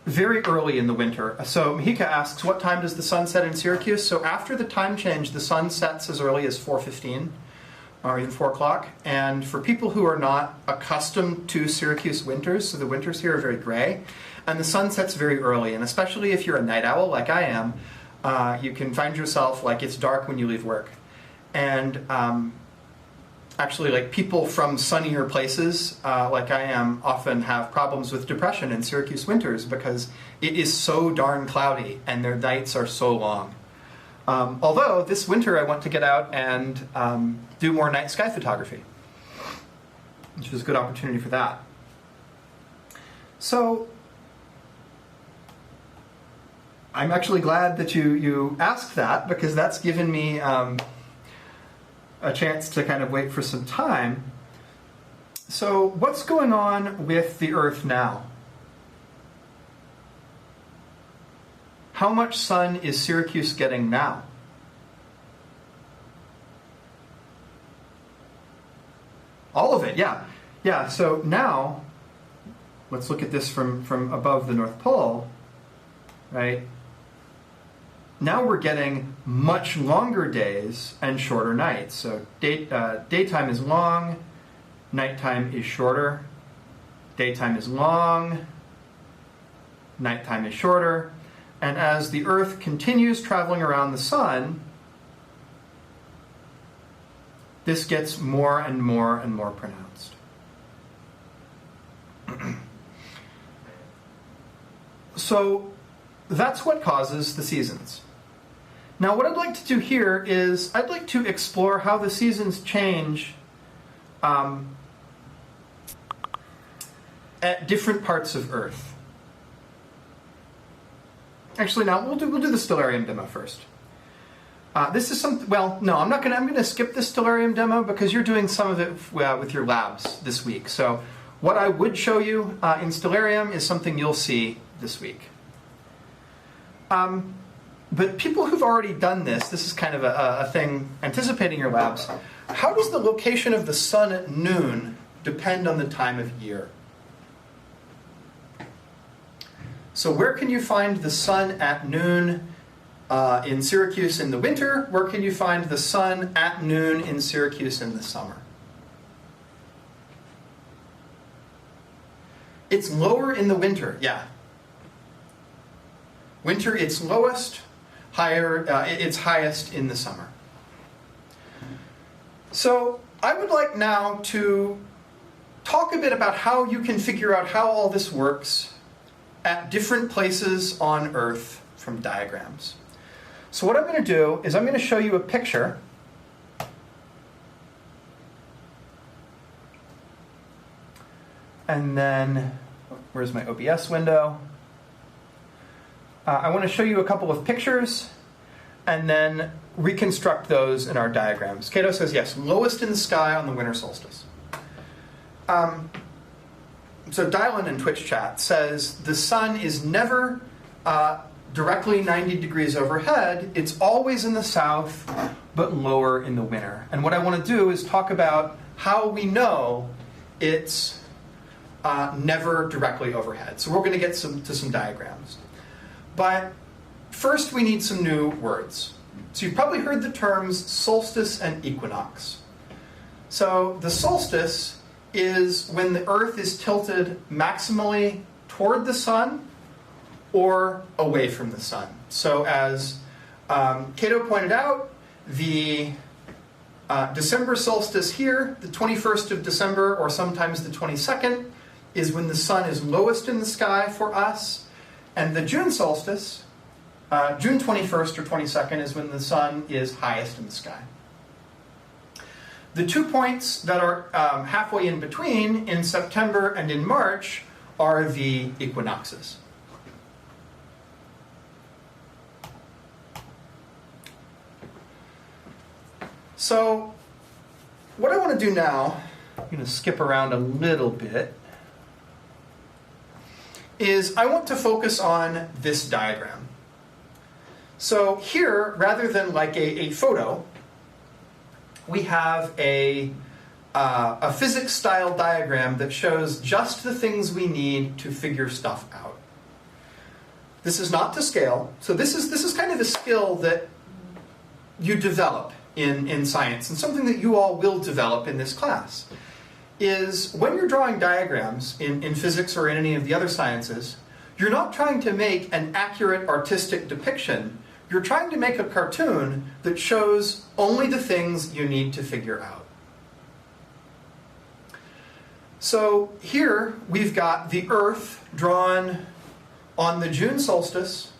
Very early in the winter. So Mahika asks, what time does the sun set in Syracuse? So after the time change, the sun sets as early as 4:15 or even 4 o'clock. And for people who are not accustomed to Syracuse winters, so the winters here are very gray, and the sun sets very early. And especially if you're a night owl like I am, you can find yourself like it's dark when you leave work. And actually, like people from sunnier places, like I am, often have problems with depression in Syracuse winters because it is so darn cloudy and their nights are so long. Although this winter I want to get out and do more night sky photography, which is a good opportunity for that. So I'm actually glad that you asked that, because that's given me a chance to kind of wait for some time. So what's going on with the Earth now? How much sun is Syracuse getting now? All of it, yeah. Yeah, so now, let's look at this from above the North Pole, right? Now we're getting much longer days and shorter nights. So daytime is long, nighttime is shorter. Daytime is long, nighttime is shorter. And as the Earth continues traveling around the sun, this gets more and more and more pronounced. So that's what causes the seasons. Now what I'd like to do here is I'd like to explore how the seasons change at different parts of Earth. Actually, now we'll do the stellarium demo first. This is some. Well, no, I'm not gonna. I'm gonna skip the stellarium demo because you're doing some of it with your labs this week. So, what I would show you in stellarium is something you'll see this week. But people who've already done this is kind of a thing anticipating your labs. How does the location of the sun at noon depend on the time of year? So where can you find the sun at noon in Syracuse in the winter? Where can you find the sun at noon in Syracuse in the summer? It's lower in the winter, yeah. Winter, it's lowest, higher, it's highest in the summer. So I would like now to talk a bit about how you can figure out how all this works at different places on Earth from diagrams. So what I'm going to do is I'm going to show you a picture. And then, where's my OBS window? I want to show you a couple of pictures and then reconstruct those in our diagrams. Cato says yes, lowest in the sky on the winter solstice. So Dylan in Twitch chat says the sun is never directly 90 degrees overhead. It's always in the south, but lower in the winter. And what I want to do is talk about how we know it's never directly overhead. So we're going to get to some diagrams. But first we need some new words. So you've probably heard the terms solstice and equinox. So the solstice is when the Earth is tilted maximally toward the sun or away from the sun. So as Cato pointed out, the December solstice here, the 21st of December, or sometimes the 22nd, is when the sun is lowest in the sky for us. And the June solstice, June 21st or 22nd, is when the sun is highest in the sky. The 2 points that are halfway in between, in September and in March, are the equinoxes. So what I want to do now, I'm going to skip around a little bit, is I want to focus on this diagram. So here, rather than like a photo, we have a physics-style diagram that shows just the things we need to figure stuff out. This is not to scale, so this is kind of a skill that you develop in science, and something that you all will develop in this class, is when you're drawing diagrams in physics or in any of the other sciences, you're not trying to make an accurate artistic depiction. You're trying to make a cartoon that shows only the things you need to figure out. So here we've got the Earth drawn on the June solstice,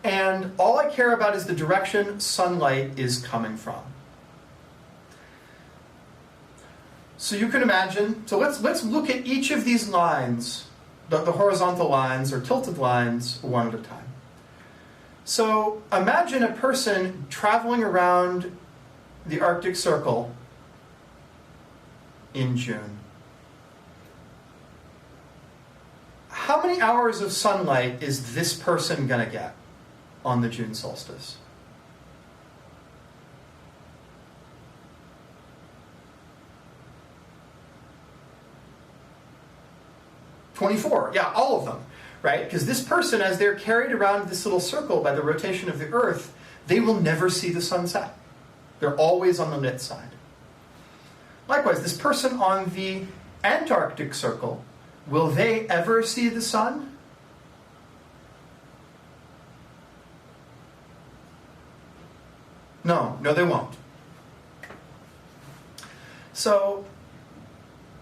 and all I care about is the direction sunlight is coming from. So you can imagine, so let's look at each of these lines, the horizontal lines or tilted lines, one at a time. So imagine a person traveling around the Arctic Circle in June. How many hours of sunlight is this person going to get on the June solstice? "24, yeah, all of them, right? Because this person, as they're carried around this little circle by the rotation of the Earth, they will never see the sunset. They're always on the lit side. Likewise, this person on the Antarctic Circle, will they ever see the sun? No, they won't. So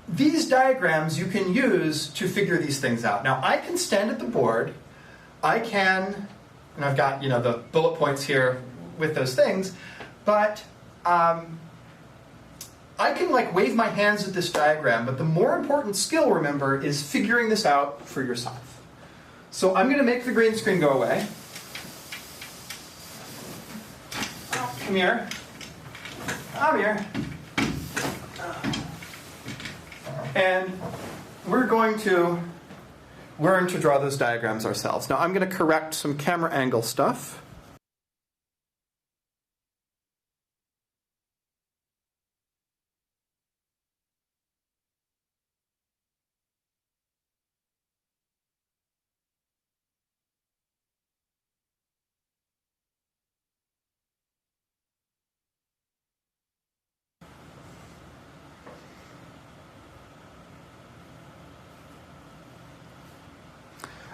these diagrams you can use to figure these things out. Now I can stand at the board, I can, and I've got the bullet points here with those things, but I can wave my hands at this diagram, but the more important skill, remember, is figuring this out for yourself. So I'm going to make the green screen go away. Oh, come here. Come here. And we're going to learn to draw those diagrams ourselves. Now I'm going to correct some camera angle stuff.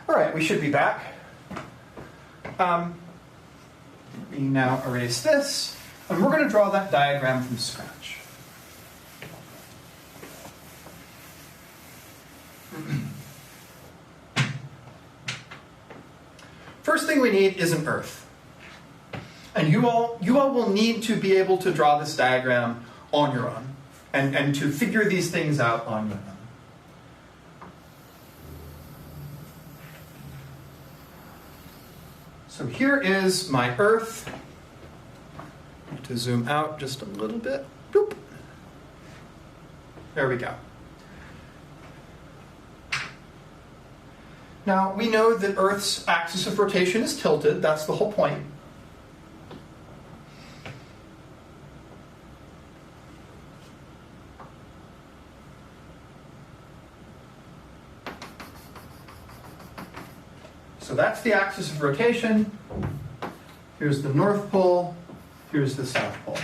All right, we should be back. We now erase this, and we're going to draw that diagram from scratch. First thing we need is an Earth. And you all will need to be able to draw this diagram on your own, and to figure these things out on your own. So here is my Earth. To zoom out just a little bit. Boop. There we go. Now we know that Earth's axis of rotation is tilted. That's the whole point. So that's the axis of rotation. Here's the North Pole. Here's the South Pole.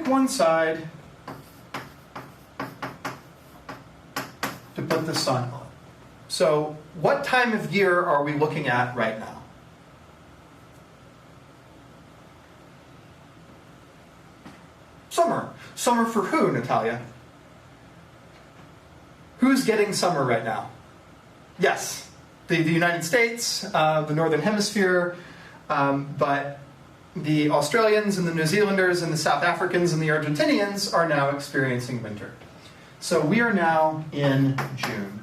pick one side to put the sun on. So what time of year are we looking at right now? Summer. Summer for who, Natalia? Who's getting summer right now? Yes, the United States, the Northern Hemisphere, but the Australians and the New Zealanders and the South Africans and the Argentinians are now experiencing winter. So we are now in June.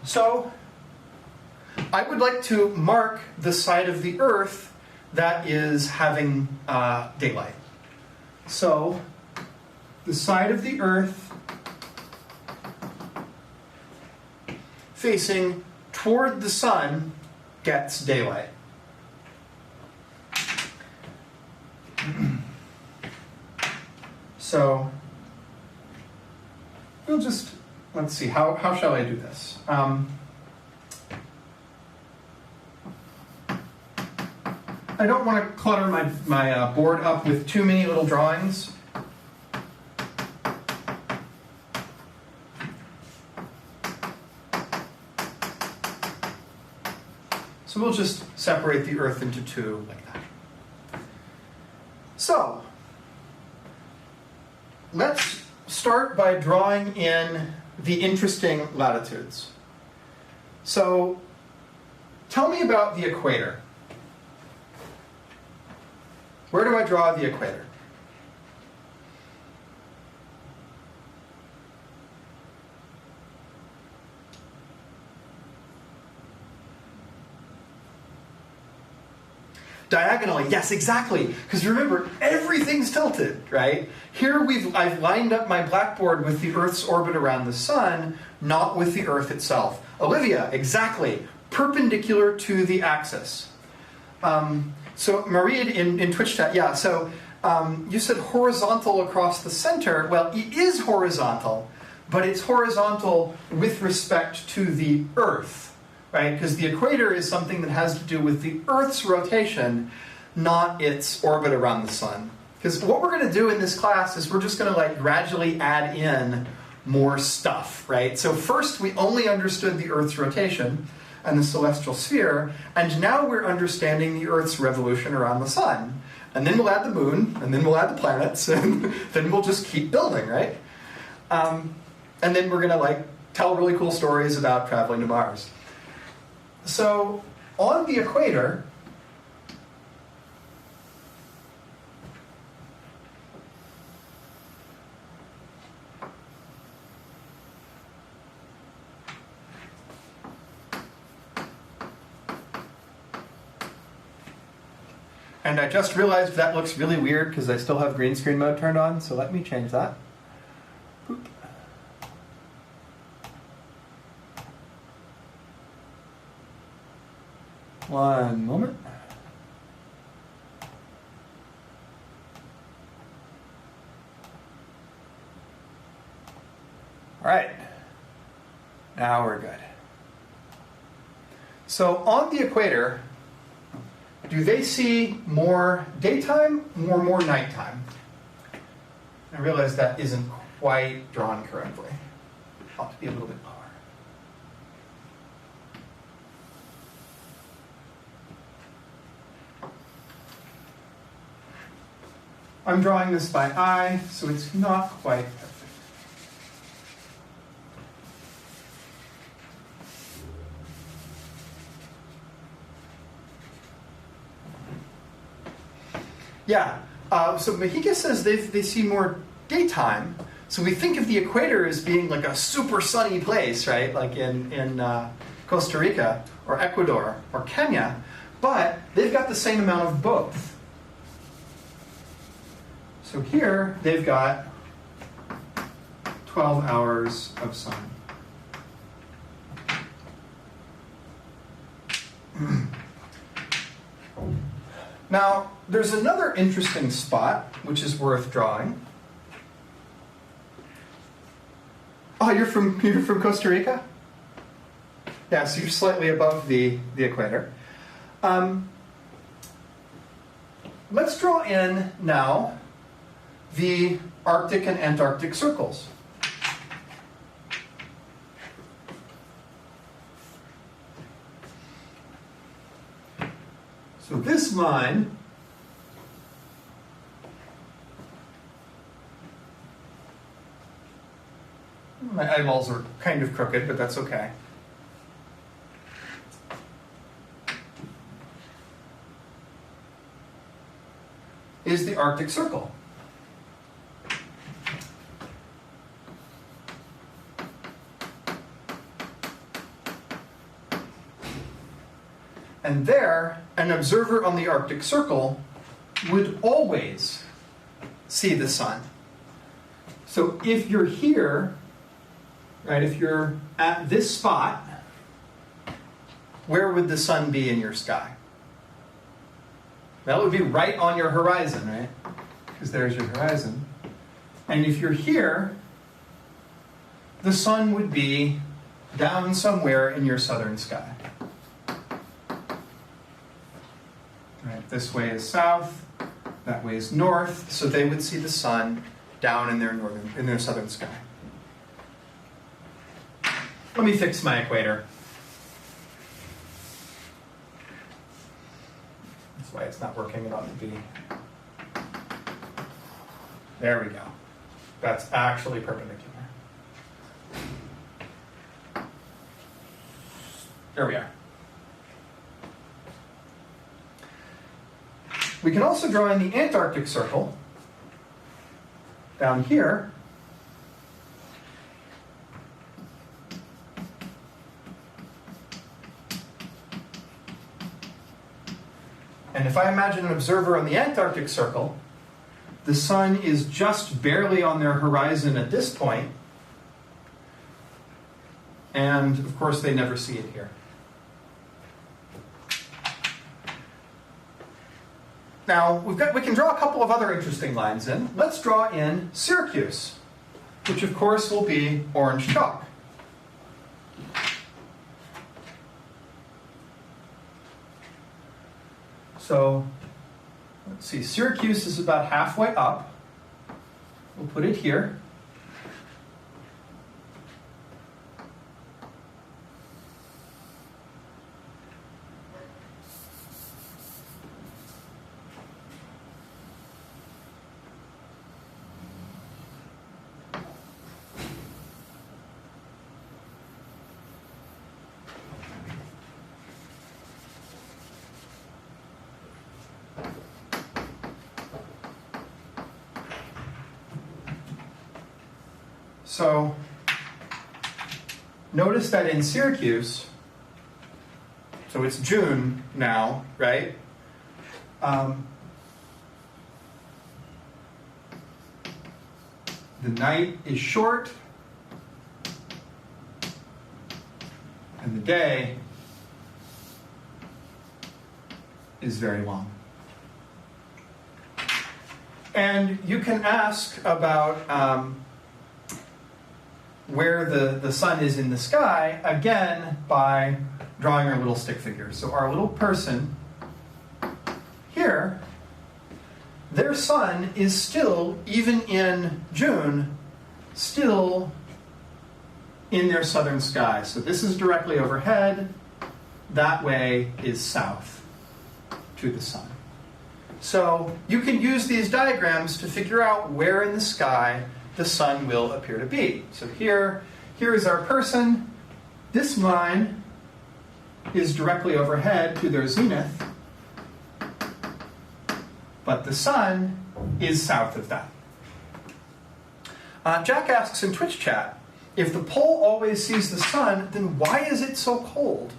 So I would like to mark the side of the Earth that is having daylight. So the side of the Earth facing toward the sun gets daylight. So we'll just, let's see, how shall I do this? I don't want to clutter my board up with too many little drawings. So we'll just separate the Earth into two like that. So let's start by drawing in the interesting latitudes. So tell me about the equator. Where do I draw the equator? Diagonally, yes, exactly. Because remember, everything's tilted, right? Here I've lined up my blackboard with the Earth's orbit around the sun, not with the Earth itself. Olivia, exactly. Perpendicular to the axis. So Marie in Twitch chat, yeah, so you said horizontal across the center. Well, it is horizontal, but it's horizontal with respect to the Earth. Right? Because the equator is something that has to do with the Earth's rotation, not its orbit around the sun. Because what we're going to do in this class is we're just going to gradually add in more stuff, right? So first we only understood the Earth's rotation and the celestial sphere, and now we're understanding the Earth's revolution around the sun. And then we'll add the moon, and then we'll add the planets, and then we'll just keep building, right? And then we're going to tell really cool stories about traveling to Mars. So, on the equator, and I just realized that looks really weird because I still have green screen mode turned on, so let me change that. Boop. One moment. All right. Now we're good. So on the equator, do they see more daytime or more nighttime? I realize that isn't quite drawn correctly. Ought to be a little bit lower. I'm drawing this by eye, so it's not quite perfect. Yeah, so Mahika says they see more daytime. So we think of the equator as being a super sunny place, right? Like in Costa Rica or Ecuador or Kenya, but they've got the same amount of both. So here, they've got 12 hours of sun. Now, there's another interesting spot, which is worth drawing. Oh, you're from Costa Rica? Yeah, so you're slightly above the equator. let's draw in now the Arctic and Antarctic circles. So this line my eyeballs are kind of crooked, but that's okay. Is the Arctic Circle. And there, an observer on the Arctic Circle would always see the sun. So if you're here, right, if you're at this spot, where would the sun be in your sky? That would be right on your horizon, right? Because there's your horizon. And if you're here, the sun would be down somewhere in your southern sky. Right, this way is south, that way is north, so they would see the sun down in their southern sky. Let me fix my equator. That's why it's not working about the B. There we go. That's actually perpendicular. There we are. We can also draw in the Antarctic Circle down here. And if I imagine an observer on the Antarctic Circle, the sun is just barely on their horizon at this point, and of course they never see it here. Now, we can draw a couple of other interesting lines in. Let's draw in Syracuse, which of course will be orange chalk. So, let's see, Syracuse is about halfway up. We'll put it here. So notice that in Syracuse, so it's June now, right? The night is short, and the day is very long. And you can ask about where the sun is in the sky, again, by drawing our little stick figures. So our little person here, their sun is still, even in June, still in their southern sky. So this is directly overhead. That way is south to the sun. So you can use these diagrams to figure out where in the sky the sun will appear to be. So here is our person. This line is directly overhead to their zenith, but the sun is south of that. Jack asks in Twitch chat, if the pole always sees the sun, then why is it so cold?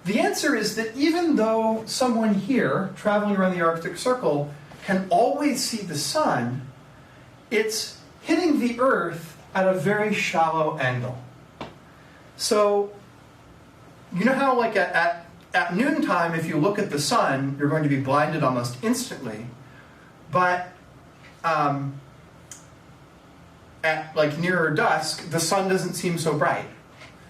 The answer is that even though someone here, traveling around the Arctic Circle, can always see the sun, it's hitting the Earth at a very shallow angle. So, you know how like at noontime, if you look at the sun, you're going to be blinded almost instantly, but at like nearer dusk, the sun doesn't seem so bright,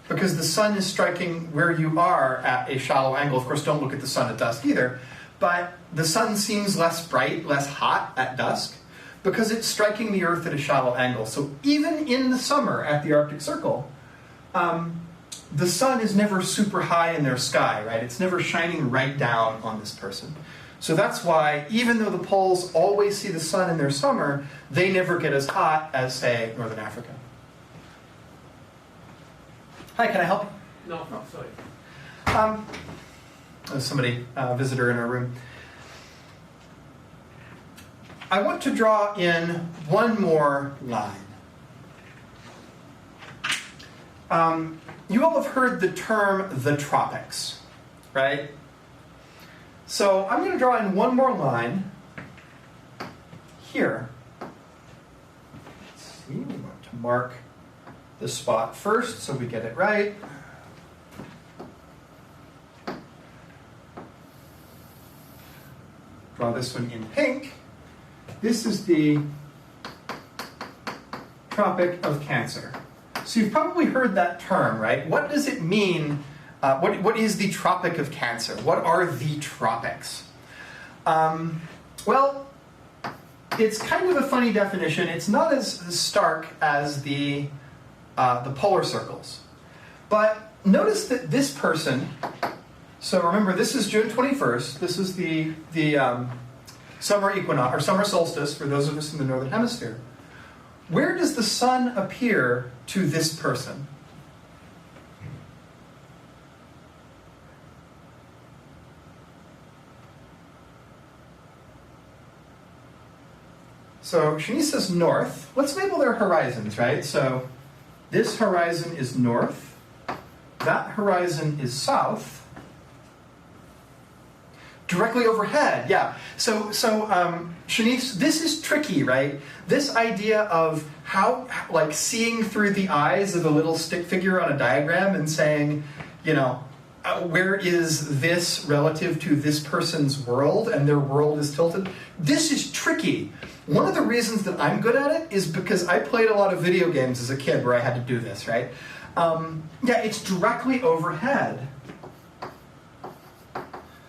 because the sun is striking where you are at a shallow angle. Of course, don't look at the sun at dusk either, but the sun seems less bright, less hot at dusk, because it's striking the Earth at a shallow angle. So even in the summer at the Arctic Circle, the sun is never super high in their sky, right? It's never shining right down on this person. So that's why, even though the poles always see the sun in their summer, they never get as hot as, say, Northern Africa. Hi, can I help you? No, sorry. There's somebody, visitor in our room. I want to draw in one more line. You all have heard the term the tropics, right? So I'm going to draw in one more line here. Let's see, we want to mark the spot first so we get it right. Draw this one in pink. This is the Tropic of Cancer. So you've probably heard that term, right? What does it mean? What is the Tropic of Cancer? What are the tropics? Well, it's kind of a funny definition. It's not as stark as the polar circles. But notice that this person, so remember this is June 21st. This is the summer equinox, or summer solstice for those of us in the Northern Hemisphere. Where does the sun appear to this person? So Shanice says north. Let's label their horizons, right? So this horizon is north. That horizon is south. Directly overhead, yeah. So Shanice, this is tricky, right? This idea of how, like, seeing through the eyes of a little stick figure on a diagram and saying, you know, where is this relative to this person's world, and their world is tilted. This is tricky. One of the reasons that I'm good at it is because I played a lot of video games as a kid where I had to do this, right? Yeah, it's directly overhead.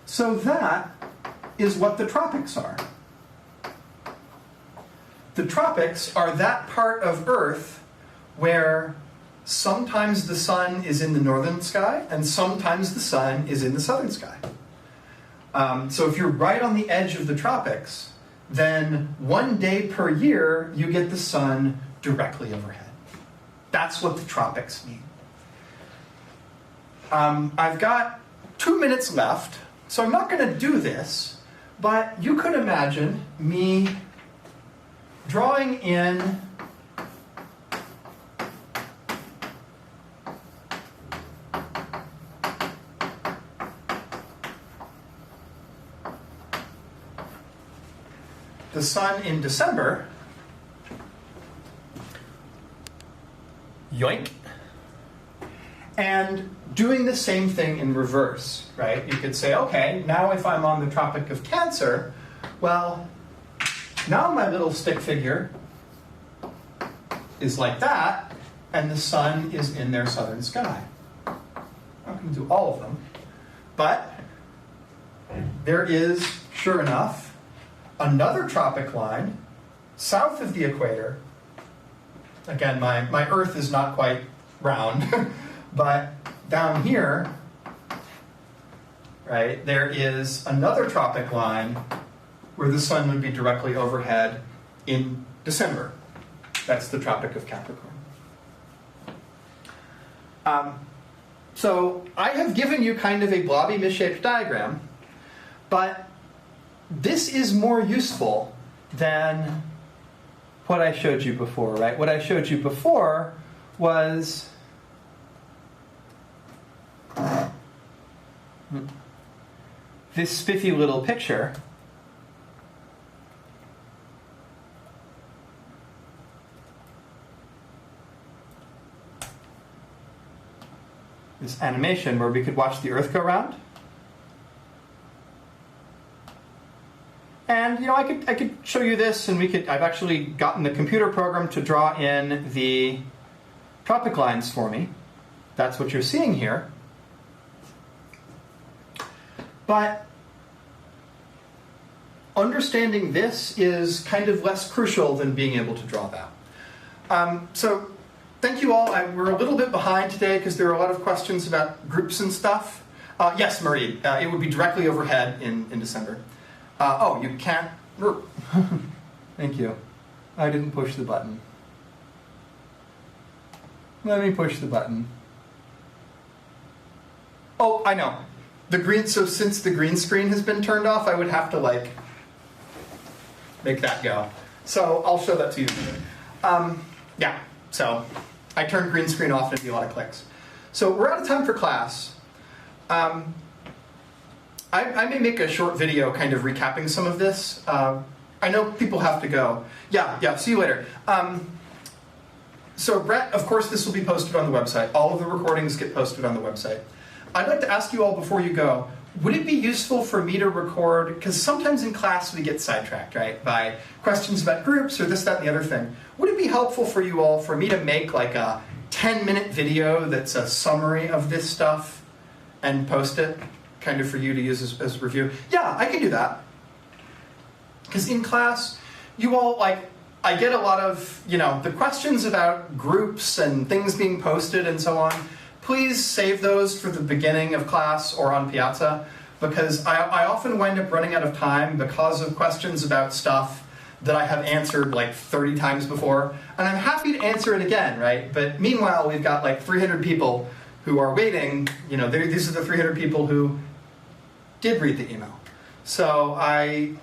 So that is what the tropics are. The tropics are that part of Earth where sometimes the sun is in the northern sky and sometimes the sun is in the southern sky. So if you're right on the edge of the tropics, then one day per year you get the sun directly overhead. That's what the tropics mean. I've got 2 minutes left. So I'm not going to do this, but you could imagine me drawing in the sun in December. Yoink. And doing the same thing in reverse, right? You could say, okay, now if I'm on the Tropic of Cancer, well, now my little stick figure is like that, and the sun is in their southern sky. I'm not going to do all of them, but there is, sure enough, another tropic line south of the equator. Again, my Earth is not quite round, but down here, right, there is another tropic line where the sun would be directly overhead in December. That's the Tropic of Capricorn. So I have given you kind of a blobby misshaped diagram, but this is more useful than what I showed you before, right? What I showed you before was this spiffy little picture. This animation where we could watch the Earth go round. And, you know, I could show you this, and I've actually gotten the computer program to draw in the tropic lines for me. That's what you're seeing here. But understanding this is kind of less crucial than being able to draw that. So thank you all. We're a little bit behind today because there are a lot of questions about groups and stuff. Yes, Marie, it would be directly overhead in December. Oh, you can't. Thank you. I didn't push the button. Let me push the button. Oh, I know. So since the green screen has been turned off, I would have to like make that go. So I'll show that to you. Yeah, so I turned green screen off and it'd be a lot of clicks. So we're out of time for class. I may make a short video kind of recapping some of this. I know people have to go. Yeah, see you later. So Brett, of course this will be posted on the website. All of the recordings get posted on the website. I'd like to ask you all before you go, would it be useful for me to record, because sometimes in class we get sidetracked, right, by questions about groups or this, that, and the other thing. Would it be helpful for you all for me to make like a 10-minute video that's a summary of this stuff and post it, kind of for you to use as review? Yeah, I can do that. Because in class, you all, like, I get a lot of, the questions about groups and things being posted and so on. Please save those for the beginning of class or on Piazza, because I often wind up running out of time because of questions about stuff that I have answered like 30 times before. And I'm happy to answer it again, right? But meanwhile, we've got like 300 people who are waiting. These are the 300 people who did read the email. So I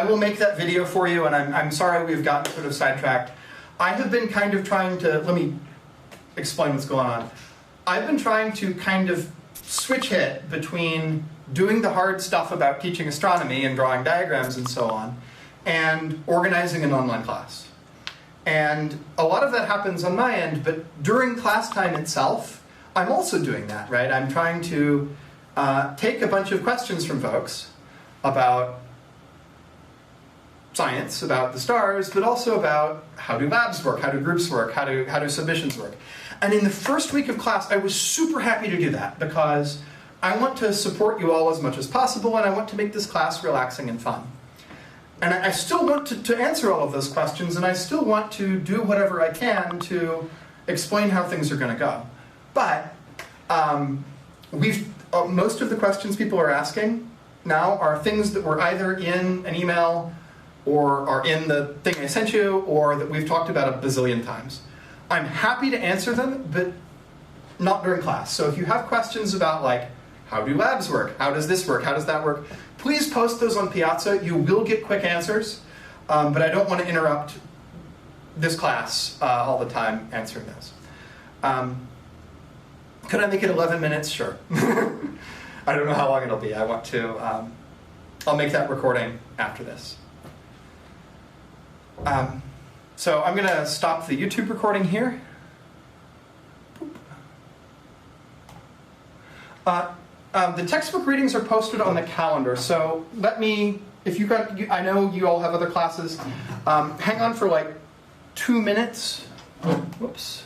will make that video for you, and I'm sorry we've gotten sort of sidetracked. I have been kind of trying to, let me explain what's going on. I've been trying to kind of switch hit between doing the hard stuff about teaching astronomy and drawing diagrams and so on, and organizing an online class. And a lot of that happens on my end, but during class time itself, I'm also doing that, right? I'm trying to take a bunch of questions from folks about science, about the stars, but also about how do labs work, how do groups work, how do submissions work. And in the first week of class, I was super happy to do that because I want to support you all as much as possible, and I want to make this class relaxing and fun. And I still want to answer all of those questions, and I still want to do whatever I can to explain how things are going to go. But most of the questions people are asking now are things that were either in an email or are in the thing I sent you, or that we've talked about a bazillion times. I'm happy to answer them, but not during class. So if you have questions about like, how do labs work? How does this work? How does that work? Please post those on Piazza. You will get quick answers, but I don't want to interrupt this class all the time answering those. Could I make it 11 minutes? Sure. I don't know how long it'll be. I want to, I'll make that recording after this. So I'm going to stop the YouTube recording here. The textbook readings are posted on the calendar, so let me, I know you all have other classes, hang on for like 2 minutes. Whoops.